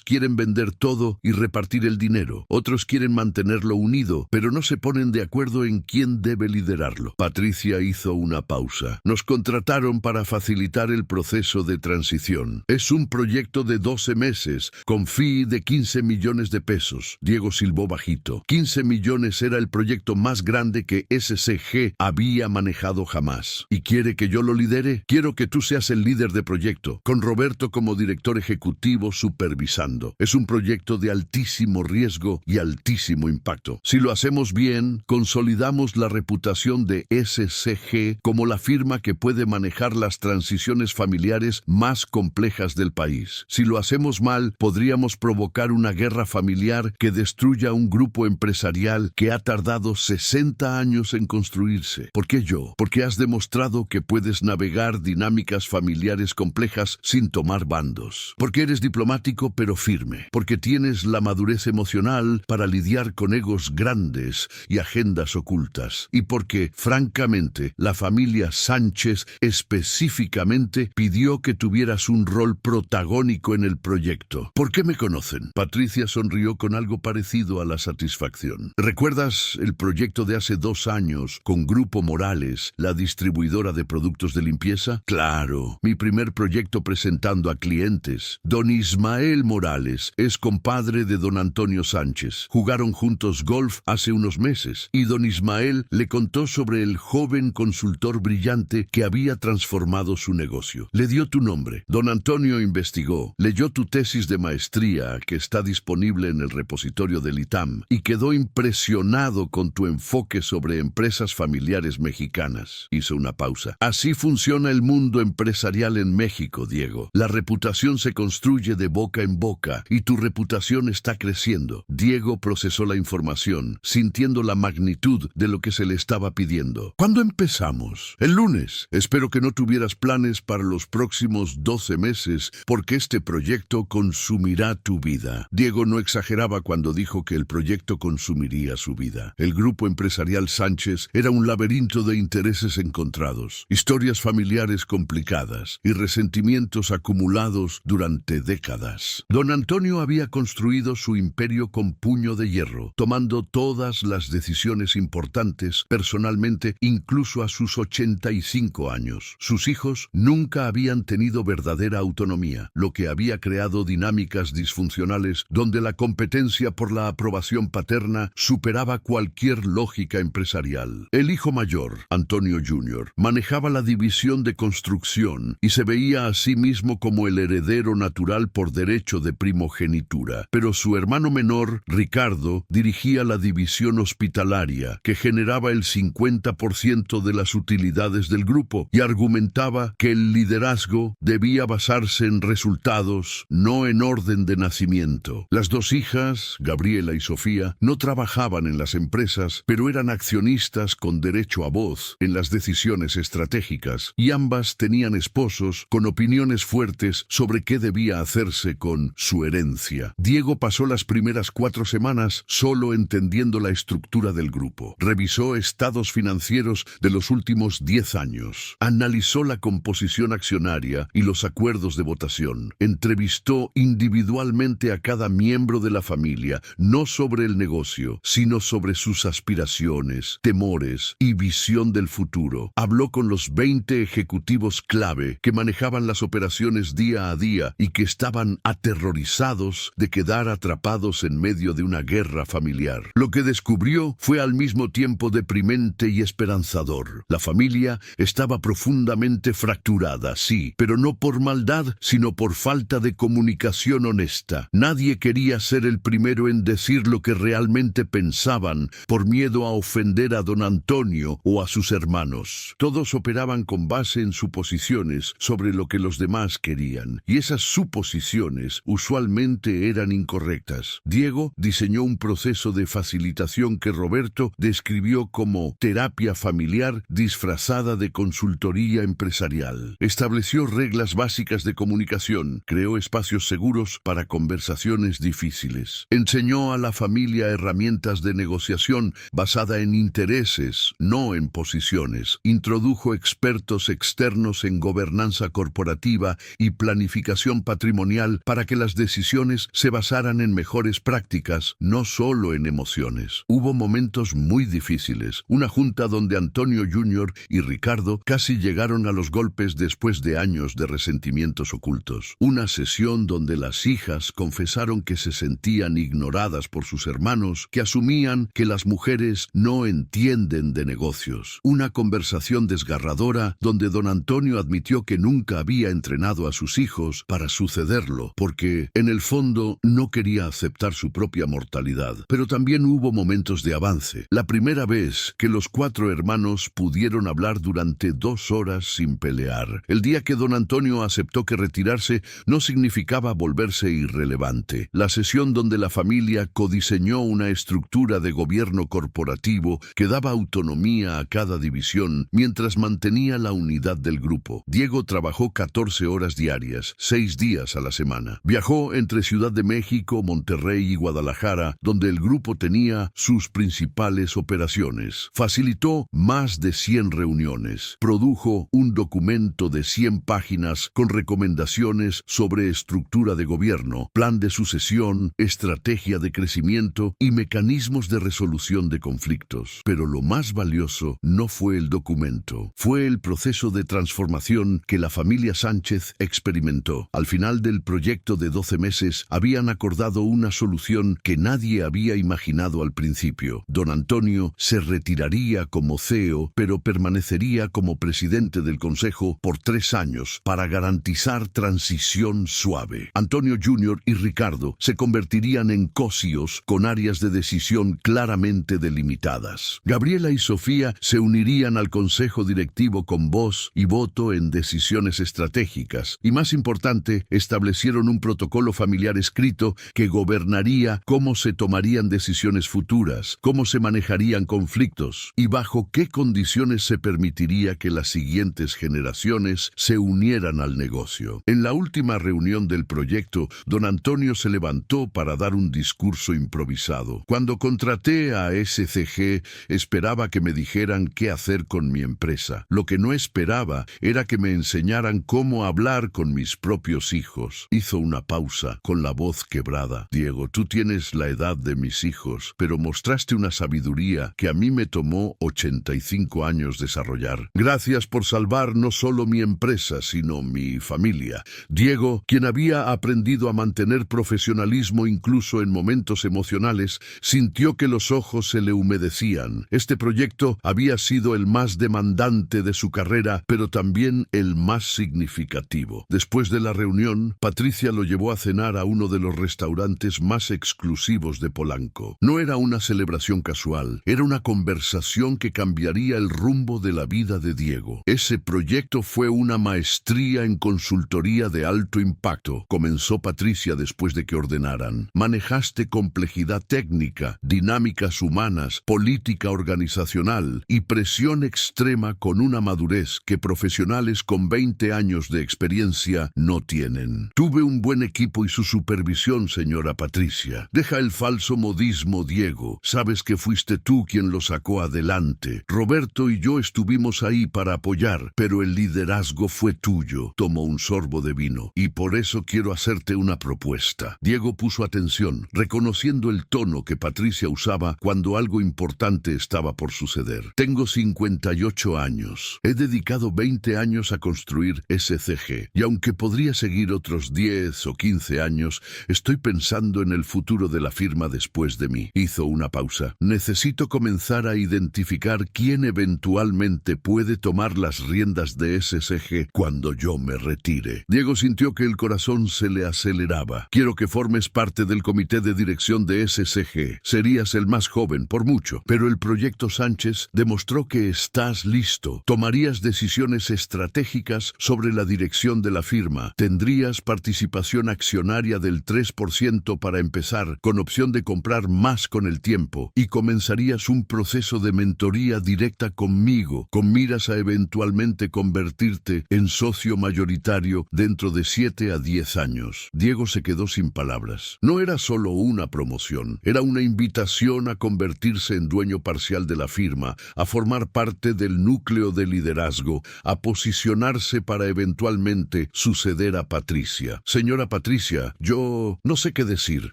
quieren vender todo y repartir el dinero. Otros quieren mantenerlo unido, pero no se ponen de acuerdo en quién debe liderarlo. Patricia hizo una pausa. Nos contrataron para facilitar el proceso de transición. Es un proyecto de 12 meses, con fee de 15 millones de pesos. Diego silbó bajito. 15 millones era el proyecto más grande que SCG había manejado jamás. ¿Y quiere que yo lo lidere? Quiero que tú seas el líder de proyecto, con Roberto como director ejecutivo supervisando. Es un proyecto de altísimo riesgo y altísimo impacto. Si lo hacemos bien, consolidamos la reputación de SCG como la firma que puede manejar las transiciones familiares más complejas del país. Si lo hacemos mal, podríamos provocar una guerra familiar que destruya un grupo empresarial que ha tardado 60 años en construirse. ¿Por qué yo? Porque has demostrado que puedes navegar dinámicas familiares complejas sin tomar bandos. Porque eres diplomático pero firme. Porque tienes la madurez emocional para lidiar con egos grandes y agendas ocultas. Y porque, francamente, la familia Sánchez específicamente pidió que tuvieras un rol protagónico en el proyecto. ¿Por qué me conocen? Patricia sonrió con algo parecido a la satisfacción. ¿Recuerdas el proyecto de hace 2 años con Grupo Morales, la distribuidora de productos de limpieza? Claro, mi primer proyecto presentando a clientes. Don Ismael Morales es compadre de don Antonio Sánchez. Jugaron juntos golf hace unos meses y don Ismael le contó sobre el joven consultor brillante que había transformado su negocio. Le dio tu nombre. Don Antonio investigó, leyó tu tesis de maestría que está disponible en el repositorio del ITAM y quedó impresionado con tu enfoque sobre empresas familiares mexicanas. Hizo una pausa. Así funciona el mundo empresarial en México, Diego. La reputación se construye de boca en boca y tu reputación está creciendo. Diego procesó la información, sintiendo la magnitud de lo que se le estaba pidiendo. ¿Cuándo empezamos? El lunes. Espero que no tuvieras planes para los próximos 12 meses, porque este proyecto consumirá tu vida. Diego no exageraba cuando dijo que el proyecto consumiría su vida. El grupo empresarial Sánchez era un laberinto de intereses encontrados, historias familiares complicadas y resentimientos acumulados durante décadas. Don Antonio había construido su imperio con puño de hierro, tomando todas las decisiones importantes personalmente, incluso a sus 85 años. Sus hijos nunca habían tenido verdadera autonomía, lo que había creado dinámicas disfuncionales donde la competencia por la aprobación paterna superaba cualquier lógica empresarial. El hijo mayor, Antonio Jr., manejaba la división de construcción y se veía a sí mismo como el heredero natural por derecho de primogenitura, pero su hermano menor, Ricardo, dirigía la división hospitalaria, que generaba el 50% de las utilidades del grupo, y argumentaba que el liderazgo debía basarse en resultados, no en orden de nacimiento. Las 2 hijas, Gabriela y Sofía, no trabajaban en las empresas, pero eran accionistas con derecho a voz en las decisiones estratégicas, y ambas tenían esposos con opiniones fuertes sobre qué debía hacerse con su herencia. Diego pasó las primeras 4 semanas solo entendiendo la estructura del grupo. Revisó estados financieros de los últimos 10 años. Analizó la composición accionaria y los acuerdos de votación. Entrevistó individualmente a cada miembro de la familia, no sobre el negocio, sino sobre sus aspiraciones, temores y visión del futuro. Habló con los 20 ejecutivos clave que manejaban las operaciones día a día y que estaban aterrorizados de quedar atrapados en medio de una guerra familiar. Lo que descubrió fue al mismo tiempo deprimente y esperanzador. La familia estaba profundamente fracturada, sí, pero no por maldad, sino por falta de comunicación honesta. Nadie quería ser el primero en decir lo que realmente pensaban, por miedo a ofender defender a don Antonio o a sus hermanos. Todos operaban con base en suposiciones sobre lo que los demás querían, y esas suposiciones usualmente eran incorrectas. Diego diseñó un proceso de facilitación que Roberto describió como terapia familiar disfrazada de consultoría empresarial. Estableció reglas básicas de comunicación, creó espacios seguros para conversaciones difíciles. Enseñó a la familia herramientas de negociación basada en intereses, no en posiciones. Introdujo expertos externos en gobernanza corporativa y planificación patrimonial para que las decisiones se basaran en mejores prácticas, no solo en emociones. Hubo momentos muy difíciles. Una junta donde Antonio Jr. y Ricardo casi llegaron a los golpes después de años de resentimientos ocultos. Una sesión donde las hijas confesaron que se sentían ignoradas por sus hermanos, que asumían que las mujeres no entienden de negocios. Una conversación desgarradora donde don Antonio admitió que nunca había entrenado a sus hijos para sucederlo, porque en el fondo no quería aceptar su propia mortalidad. Pero también hubo momentos de avance. La primera vez que los 4 hermanos pudieron hablar durante 2 horas sin pelear. El día que don Antonio aceptó que retirarse no significaba volverse irrelevante. La sesión donde la familia codiseñó una estructura de gobierno corporativo que daba autonomía a cada división mientras mantenía la unidad del grupo. Diego trabajó 14 horas diarias, 6 días a la semana. Viajó entre Ciudad de México, Monterrey y Guadalajara, donde el grupo tenía sus principales operaciones. Facilitó más de 100 reuniones. Produjo un documento de 100 páginas con recomendaciones sobre estructura de gobierno, plan de sucesión, estrategia de crecimiento y mecanismos de resolución de conflictos. Pero lo más valioso no fue el documento, fue el proceso de transformación que la familia Sánchez experimentó. Al final del proyecto de 12 meses, habían acordado una solución que nadie había imaginado al principio. Don Antonio se retiraría como CEO, pero permanecería como presidente del consejo por 3 años para garantizar transición suave. Antonio Jr. y Ricardo se convertirían en cocios con áreas de decisión claramente delimitadas. Gabriela y Sofía se unirían al consejo directivo con voz y voto en decisiones estratégicas. Y más importante, establecieron un protocolo familiar escrito que gobernaría cómo se tomarían decisiones futuras, cómo se manejarían conflictos y bajo qué condiciones se permitiría que las siguientes generaciones se unieran al negocio. En la última reunión del proyecto, don Antonio se levantó para dar un discurso improvisado. Cuando contraté a SCG, esperaba que me dijeran qué hacer con mi empresa. Lo que no esperaba era que me enseñaran cómo hablar con mis propios hijos. Hizo una pausa, con la voz quebrada. Diego, tú tienes la edad de mis hijos, pero mostraste una sabiduría que a mí me tomó 85 años desarrollar. Gracias por salvar no solo mi empresa, sino mi familia. Diego, quien había aprendido a mantener profesionalismo incluso en momentos emocionales, sintió que los ojos se le humedecían. Este proyecto había sido el más demandante de su carrera, pero también el más significativo. Después de la reunión, Patricia lo llevó a cenar a uno de los restaurantes más exclusivos de Polanco. No era una celebración casual, era una conversación que cambiaría el rumbo de la vida de Diego. Ese proyecto fue una maestría en consultoría de alto impacto, comenzó Patricia después de que ordenaran. Manejaste complejidad técnica, dinámicas humanas, política organizacional y presión extrema con una madurez que profesionales con 20 años de experiencia no tienen. Tuve un buen equipo y su supervisión, señora Patricia. Deja el falso modismo, Diego. Sabes que fuiste tú quien lo sacó adelante. Roberto y yo estuvimos ahí para apoyar, pero el liderazgo fue tuyo. Tomó un sorbo de vino. Y por eso quiero hacerte una propuesta. Diego puso atención, reconociendo el tono que Patricia usaba cuando algo importante estaba por suceder. Tengo 58 años. He dedicado 20 años a construir SCG. Y aunque podría seguir otros 10 o 15 años, estoy pensando en el futuro de la firma después de mí. Hizo una pausa. Necesito comenzar a identificar quién eventualmente puede tomar las riendas de SCG cuando yo me retire. Diego sintió que el corazón se le aceleraba. Quiero que formes parte del comité de dirección de SCG. Serías el más joven por mucho, pero el proyecto Sánchez demostró que estás listo. Tomarías decisiones estratégicas sobre la dirección de la firma. Tendrías participación accionaria del 3% para empezar, con opción de comprar más con el tiempo, y comenzarías un proceso de mentoría directa conmigo, con miras a eventualmente convertirte en socio mayoritario dentro de 7 a 10 años. Diego se quedó sin palabras. No era solo una promoción, era una invitación a convertirse en dueño parcial de la firma, a formar parte del núcleo de liderazgo, a posicionarse para eventualmente suceder a Patricia. Señora Patricia, yo no sé qué decir.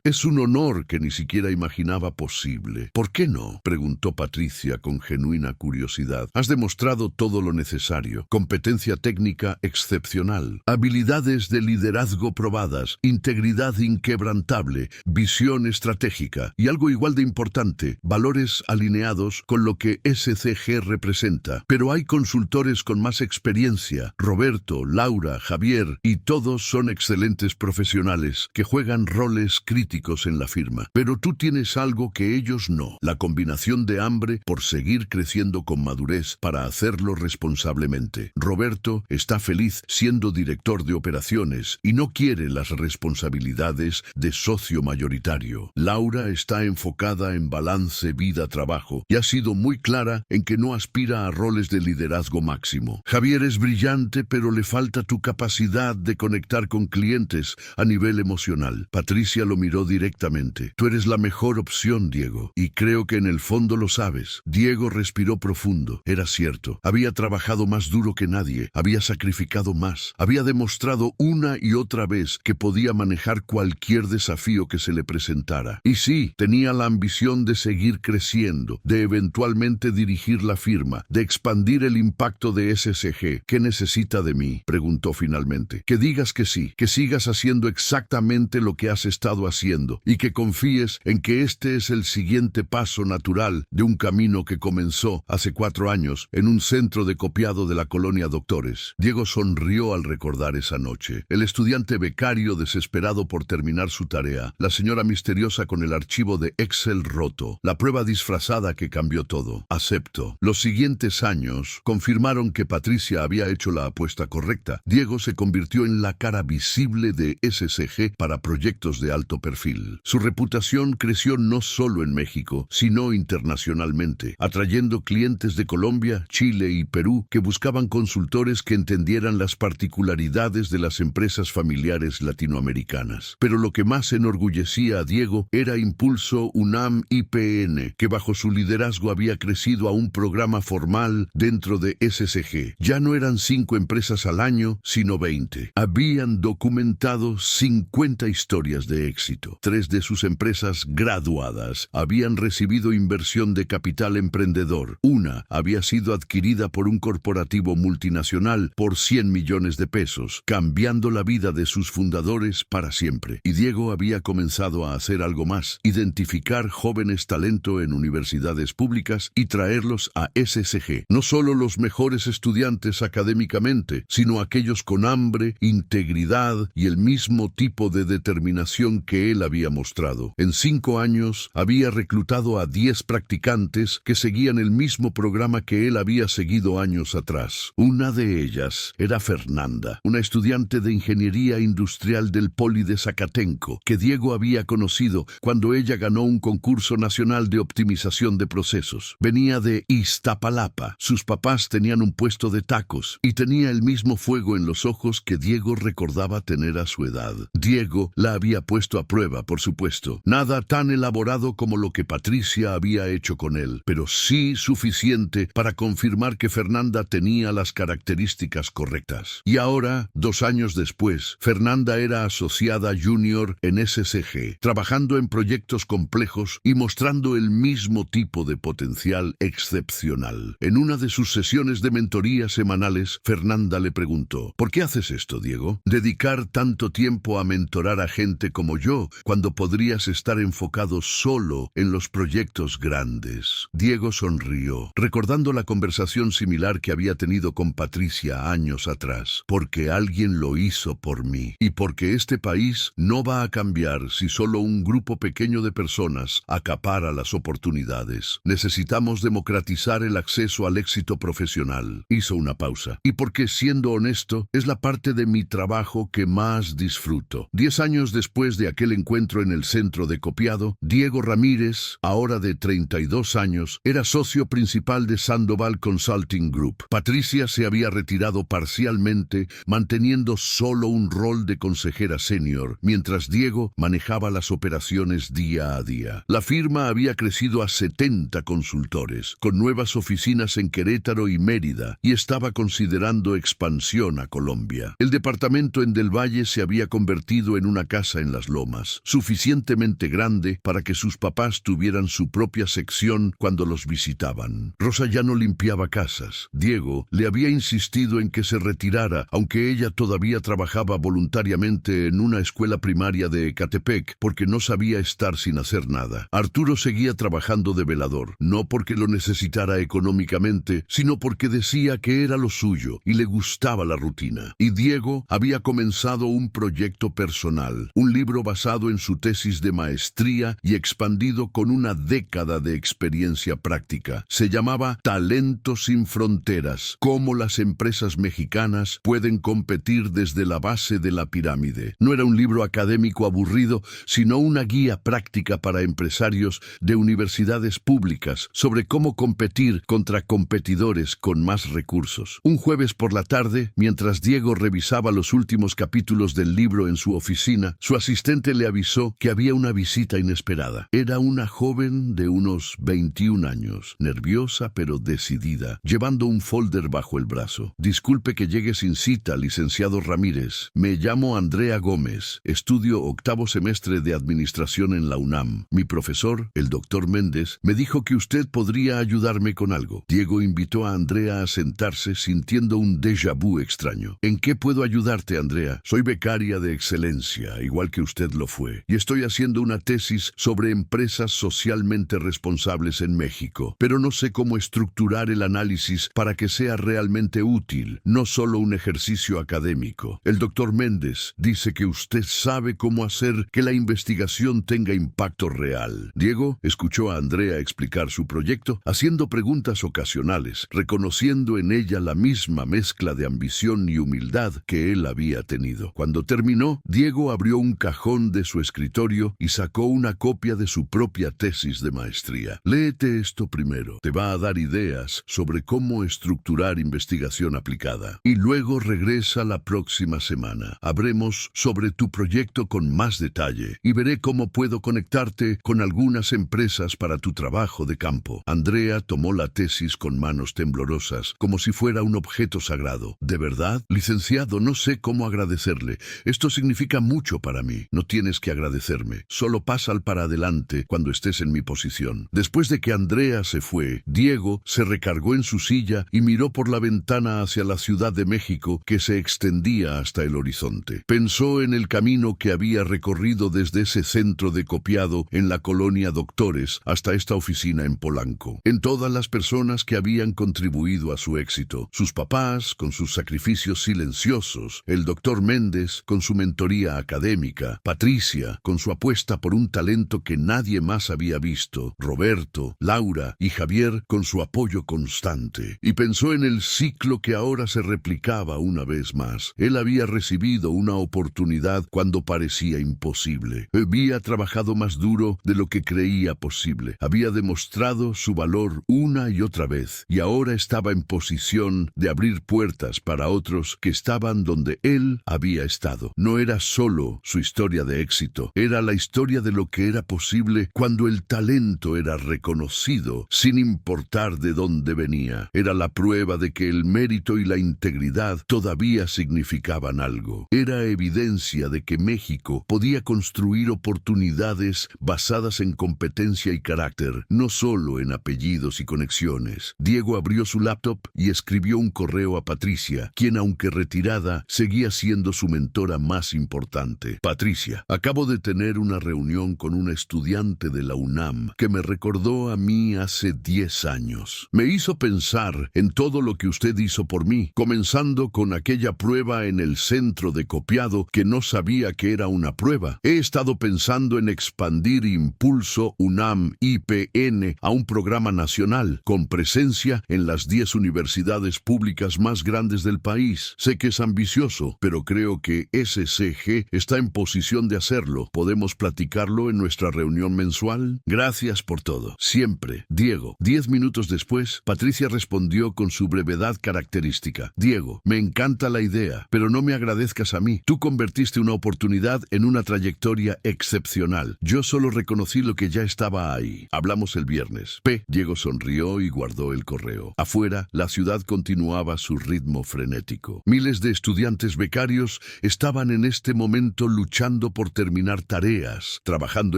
Es un honor que ni siquiera imaginaba posible. ¿Por qué no?, preguntó Patricia con genuina curiosidad. Has demostrado todo lo necesario. Competencia técnica excepcional, habilidades de liderazgo probadas, integridad inquebrantable, visión estratégica y algo igual de importante, valores alineados con lo que SCG representa. Pero hay consultores con más experiencia, Roberto, Laura, Javier, y todos son excelentes profesionales que juegan roles críticos en la firma. Pero tú tienes algo que ellos no, la combinación de hambre por seguir creciendo con madurez para hacerlo responsablemente. Roberto está feliz siendo director de operaciones y no quiere las responsabilidades de socio mayoritario. Laura está enfocada en balance vida-trabajo y ha sido muy clara en que no aspira a roles de liderazgo máximo. Javier es brillante, pero le falta tu capacidad de conectar con clientes a nivel emocional. Patricia lo miró directamente. Tú eres la mejor opción, Diego, y creo que en el fondo lo sabes. Diego respiró profundo. Era cierto. Había trabajado más duro que nadie, había sacrificado más, había demostrado una y otra vez que podía manejar cualquier desafío que se le presentara. Y sí, tenía la ambición de seguir creciendo, de eventualmente dirigir la firma, de expandir el impacto de SCG. ¿Qué necesita de mí?, preguntó finalmente. Que digas que sí, que sigas haciendo exactamente lo que has estado haciendo y que confíes en que este es el siguiente paso natural de un camino que comenzó hace 4 años en un centro de copiado de la colonia Doctores. Diego sonrió al recordar esa noche. El estudiante becario desesperado por terminar su tarea, la señora misteriosa con el archivo de Excel roto, la prueba disfrazada que cambió todo. Acepto. Los siguientes años confirmaron que Patricia había hecho la apuesta correcta. Diego se convirtió en la cara visible de SCG para proyectos de alto perfil. Su reputación creció no solo en México, sino internacionalmente, atrayendo clientes de Colombia, Chile y Perú que buscaban consultores que entendieran las particularidades de las empresas familiares latinoamericanas. Pero lo que más enorgullecía a Diego era Impulso UNAM IPN, que bajo su liderazgo había crecido a un programa formal dentro de SCG. Ya no eran 5 empresas al año, sino 20. Habían documentado 50 historias de éxito. 3 de sus empresas graduadas habían recibido inversión de capital emprendedor. Una había sido adquirida por un corporativo multinacional por 100 millones de pesos, cambiando la vida de sus fundadores para siempre. Y Diego había comenzado a hacer algo más: identificar jóvenes talento en universidades públicas y traerlos a SCG. No solo los mejores estudiantes académicamente, sino aquellos con hambre, integridad y el mismo tipo de determinación que él había mostrado. En 5 años había reclutado a 10 practicantes que seguían el mismo programa que él había seguido años atrás. Una de ellas era Fernanda, una estudiante de ingeniería industrial del Poli de Zacatenco, que Diego había conocido cuando ella ganó un concurso nacional de optimización de procesos. Venía de Iztapalapa. Sus papás tenían un puesto de tacos y tenía el mismo fuego en los ojos que Diego recordaba tener a su edad. Diego la había puesto a prueba, por supuesto. Nada tan elaborado como lo que Patricia había hecho con él, pero sí suficiente para confirmar que Fernanda tenía las características correctas. Y ahora, 2 años después, Fernanda era asociada junior en SCG, trabajando en proyectos complejos y mostrando el mismo tipo de potencial excepcional. En una de sus sesiones de mentoría semanales, Fernanda le preguntó: ¿por qué haces esto, Diego? ¿Dedicar tanto tiempo a mentorar a gente como yo cuando podrías estar enfocado solo en los proyectos grandes? Diego sonrió, recordando la conversación similar que había tenido con Patricia años atrás. Porque alguien lo hizo por mí, y porque este país no va a cambiar si solo un grupo pequeño de personas acapara las oportunidades. oportunidades. Necesitamos democratizar el acceso al éxito profesional. Hizo una pausa. Y porque, siendo honesto, es la parte de mi trabajo que más disfruto. 10 años después de aquel encuentro en el centro de copiado, Diego Ramírez, ahora de 32 años, era socio principal de Sandoval Consulting Group. Patricia se había retirado parcialmente, manteniendo solo un rol de consejera senior, mientras Diego manejaba las operaciones día a día. La firma había crecido a 70 consultores, con nuevas oficinas en Querétaro y Mérida, y estaba considerando expansión a Colombia. El departamento en Del Valle se había convertido en una casa en las lomas, suficientemente grande para que sus papás tuvieran su propia sección cuando los visitaban. Rosa ya no limpiaba casas. Diego le había insistido en que se retirara, aunque ella todavía trabajaba voluntariamente en una escuela primaria de Ecatepec, porque no sabía estar sin hacer nada. Arturo seguía trabajando de velador, no porque lo necesitara económicamente, sino porque decía que era lo suyo y le gustaba la rutina. Y Diego había comenzado un proyecto personal, un libro basado en su tesis de maestría y expandido con una década de experiencia práctica. Se llamaba Talento sin Fronteras: cómo las empresas mexicanas pueden competir desde la base de la pirámide. No era un libro académico aburrido, sino una guía práctica para empresarios de universidades públicas sobre cómo competir contra competidores con más recursos. Un jueves por la tarde, mientras Diego revisaba los últimos capítulos del libro en su oficina, su asistente le avisó que había una visita inesperada. Era una joven de unos 21 años, nerviosa pero decidida, llevando un folder bajo el brazo. Disculpe que llegue sin cita, licenciado Ramírez. Me llamo Andrea Gómez. Estudio 8º semestre de Administración en la UNAM. Mi profesor, el doctor Méndez, me dijo que usted podría ayudarme con algo. Diego invitó a Andrea a sentarse, sintiendo un déjà vu extraño. ¿En qué puedo ayudarte, Andrea? Soy becaria de excelencia, igual que usted lo fue, y estoy haciendo una tesis sobre empresas socialmente responsables en México, pero no sé cómo estructurar el análisis para que sea realmente útil, no solo un ejercicio académico. El doctor Méndez dice que usted sabe cómo hacer que la investigación tenga impacto real. Diego escuchó a Andrea explicar su proyecto, haciendo preguntas ocasionales, reconociendo en ella la misma mezcla de ambición y humildad que él había tenido. Cuando terminó, Diego abrió un cajón de su escritorio y sacó una copia de su propia tesis de maestría. Léete esto primero. Te va a dar ideas sobre cómo estructurar investigación aplicada. Y luego regresa la próxima semana. Habremos sobre tu proyecto con más detalle y veré cómo puedo conectarte con algunas empresas para tu trabajo de campo. Andrea tomó la tesis con manos temblorosas, como si fuera un objeto sagrado. ¿De verdad? Licenciado, no sé cómo agradecerle. Esto significa mucho para mí. No tienes que agradecerme. Solo pasa para adelante cuando estés en mi posición. Después de que Andrea se fue, Diego se recargó en su silla y miró por la ventana hacia la Ciudad de México, que se extendía hasta el horizonte. Pensó en el camino que había recorrido desde ese centro de copiado en la colonia Doctores hasta esta oficina en Polanco. En todas las personas que habían contribuido a su éxito. Sus papás, con sus sacrificios silenciosos. El doctor Méndez, con su mentoría académica. Patricia, con su apuesta por un talento que nadie más había visto. Roberto, Laura y Javier, con su apoyo constante. Y pensó en el ciclo que ahora se replicaba una vez más. Él había recibido una oportunidad cuando parecía imposible. Había trabajado más duro de lo que creía posible. Había demostrado su valor una y otra vez, y ahora estaba en posición de abrir puertas para otros que estaban donde él había estado. No era solo su historia de éxito, era la historia de lo que era posible cuando el talento era reconocido, sin importar de dónde venía. Era la prueba de que el mérito y la integridad todavía significaban algo. Era evidencia de que México podía construir oportunidades basadas en competencia y carácter, no solo en apellidos y conexiones. Diego abrió su laptop y escribió un correo a Patricia, quien, aunque retirada, seguía siendo su mentora más importante. Patricia, acabo de tener una reunión con una estudiante de la UNAM que me recordó a mí hace 10 años. Me hizo pensar en todo lo que usted hizo por mí, comenzando con aquella prueba en el centro de copiado que no sabía que era una prueba. He estado pensando en expandir Impulso UNAM IP VPN a un programa nacional con presencia en las 10 universidades públicas más grandes del país. Sé que es ambicioso, pero creo que SCG está en posición de hacerlo. ¿Podemos platicarlo en nuestra reunión mensual? Gracias por todo. Siempre, Diego. 10 minutos después, Patricia respondió con su brevedad característica. Diego, me encanta la idea, pero no me agradezcas a mí. Tú convertiste una oportunidad en una trayectoria excepcional. Yo solo reconocí lo que ya estaba ahí. Hablamos el viernes. Diego sonrió y guardó el correo. Afuera, la ciudad continuaba su ritmo frenético. Miles de estudiantes becarios estaban en este momento luchando por terminar tareas, trabajando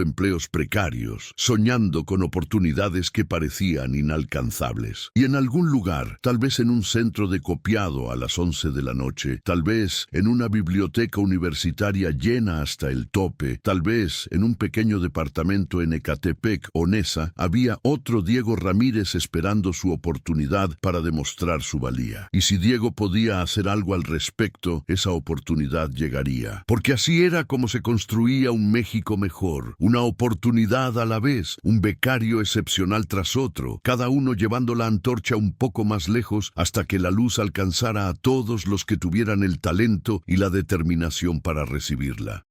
empleos precarios, soñando con oportunidades que parecían inalcanzables. Y en algún lugar, tal vez en un centro de copiado a las 11 de la noche, tal vez en una biblioteca universitaria llena hasta el tope, tal vez en un pequeño departamento en Ecatepec o Nesa, había otro Diego Ramírez esperando su oportunidad para demostrar su valía. Y si Diego podía hacer algo al respecto, esa oportunidad llegaría. Porque así era como se construía un México mejor, una oportunidad a la vez, un becario excepcional tras otro, cada uno llevando la antorcha un poco más lejos hasta que la luz alcanzara a todos los que tuvieran el talento y la determinación para recibirla.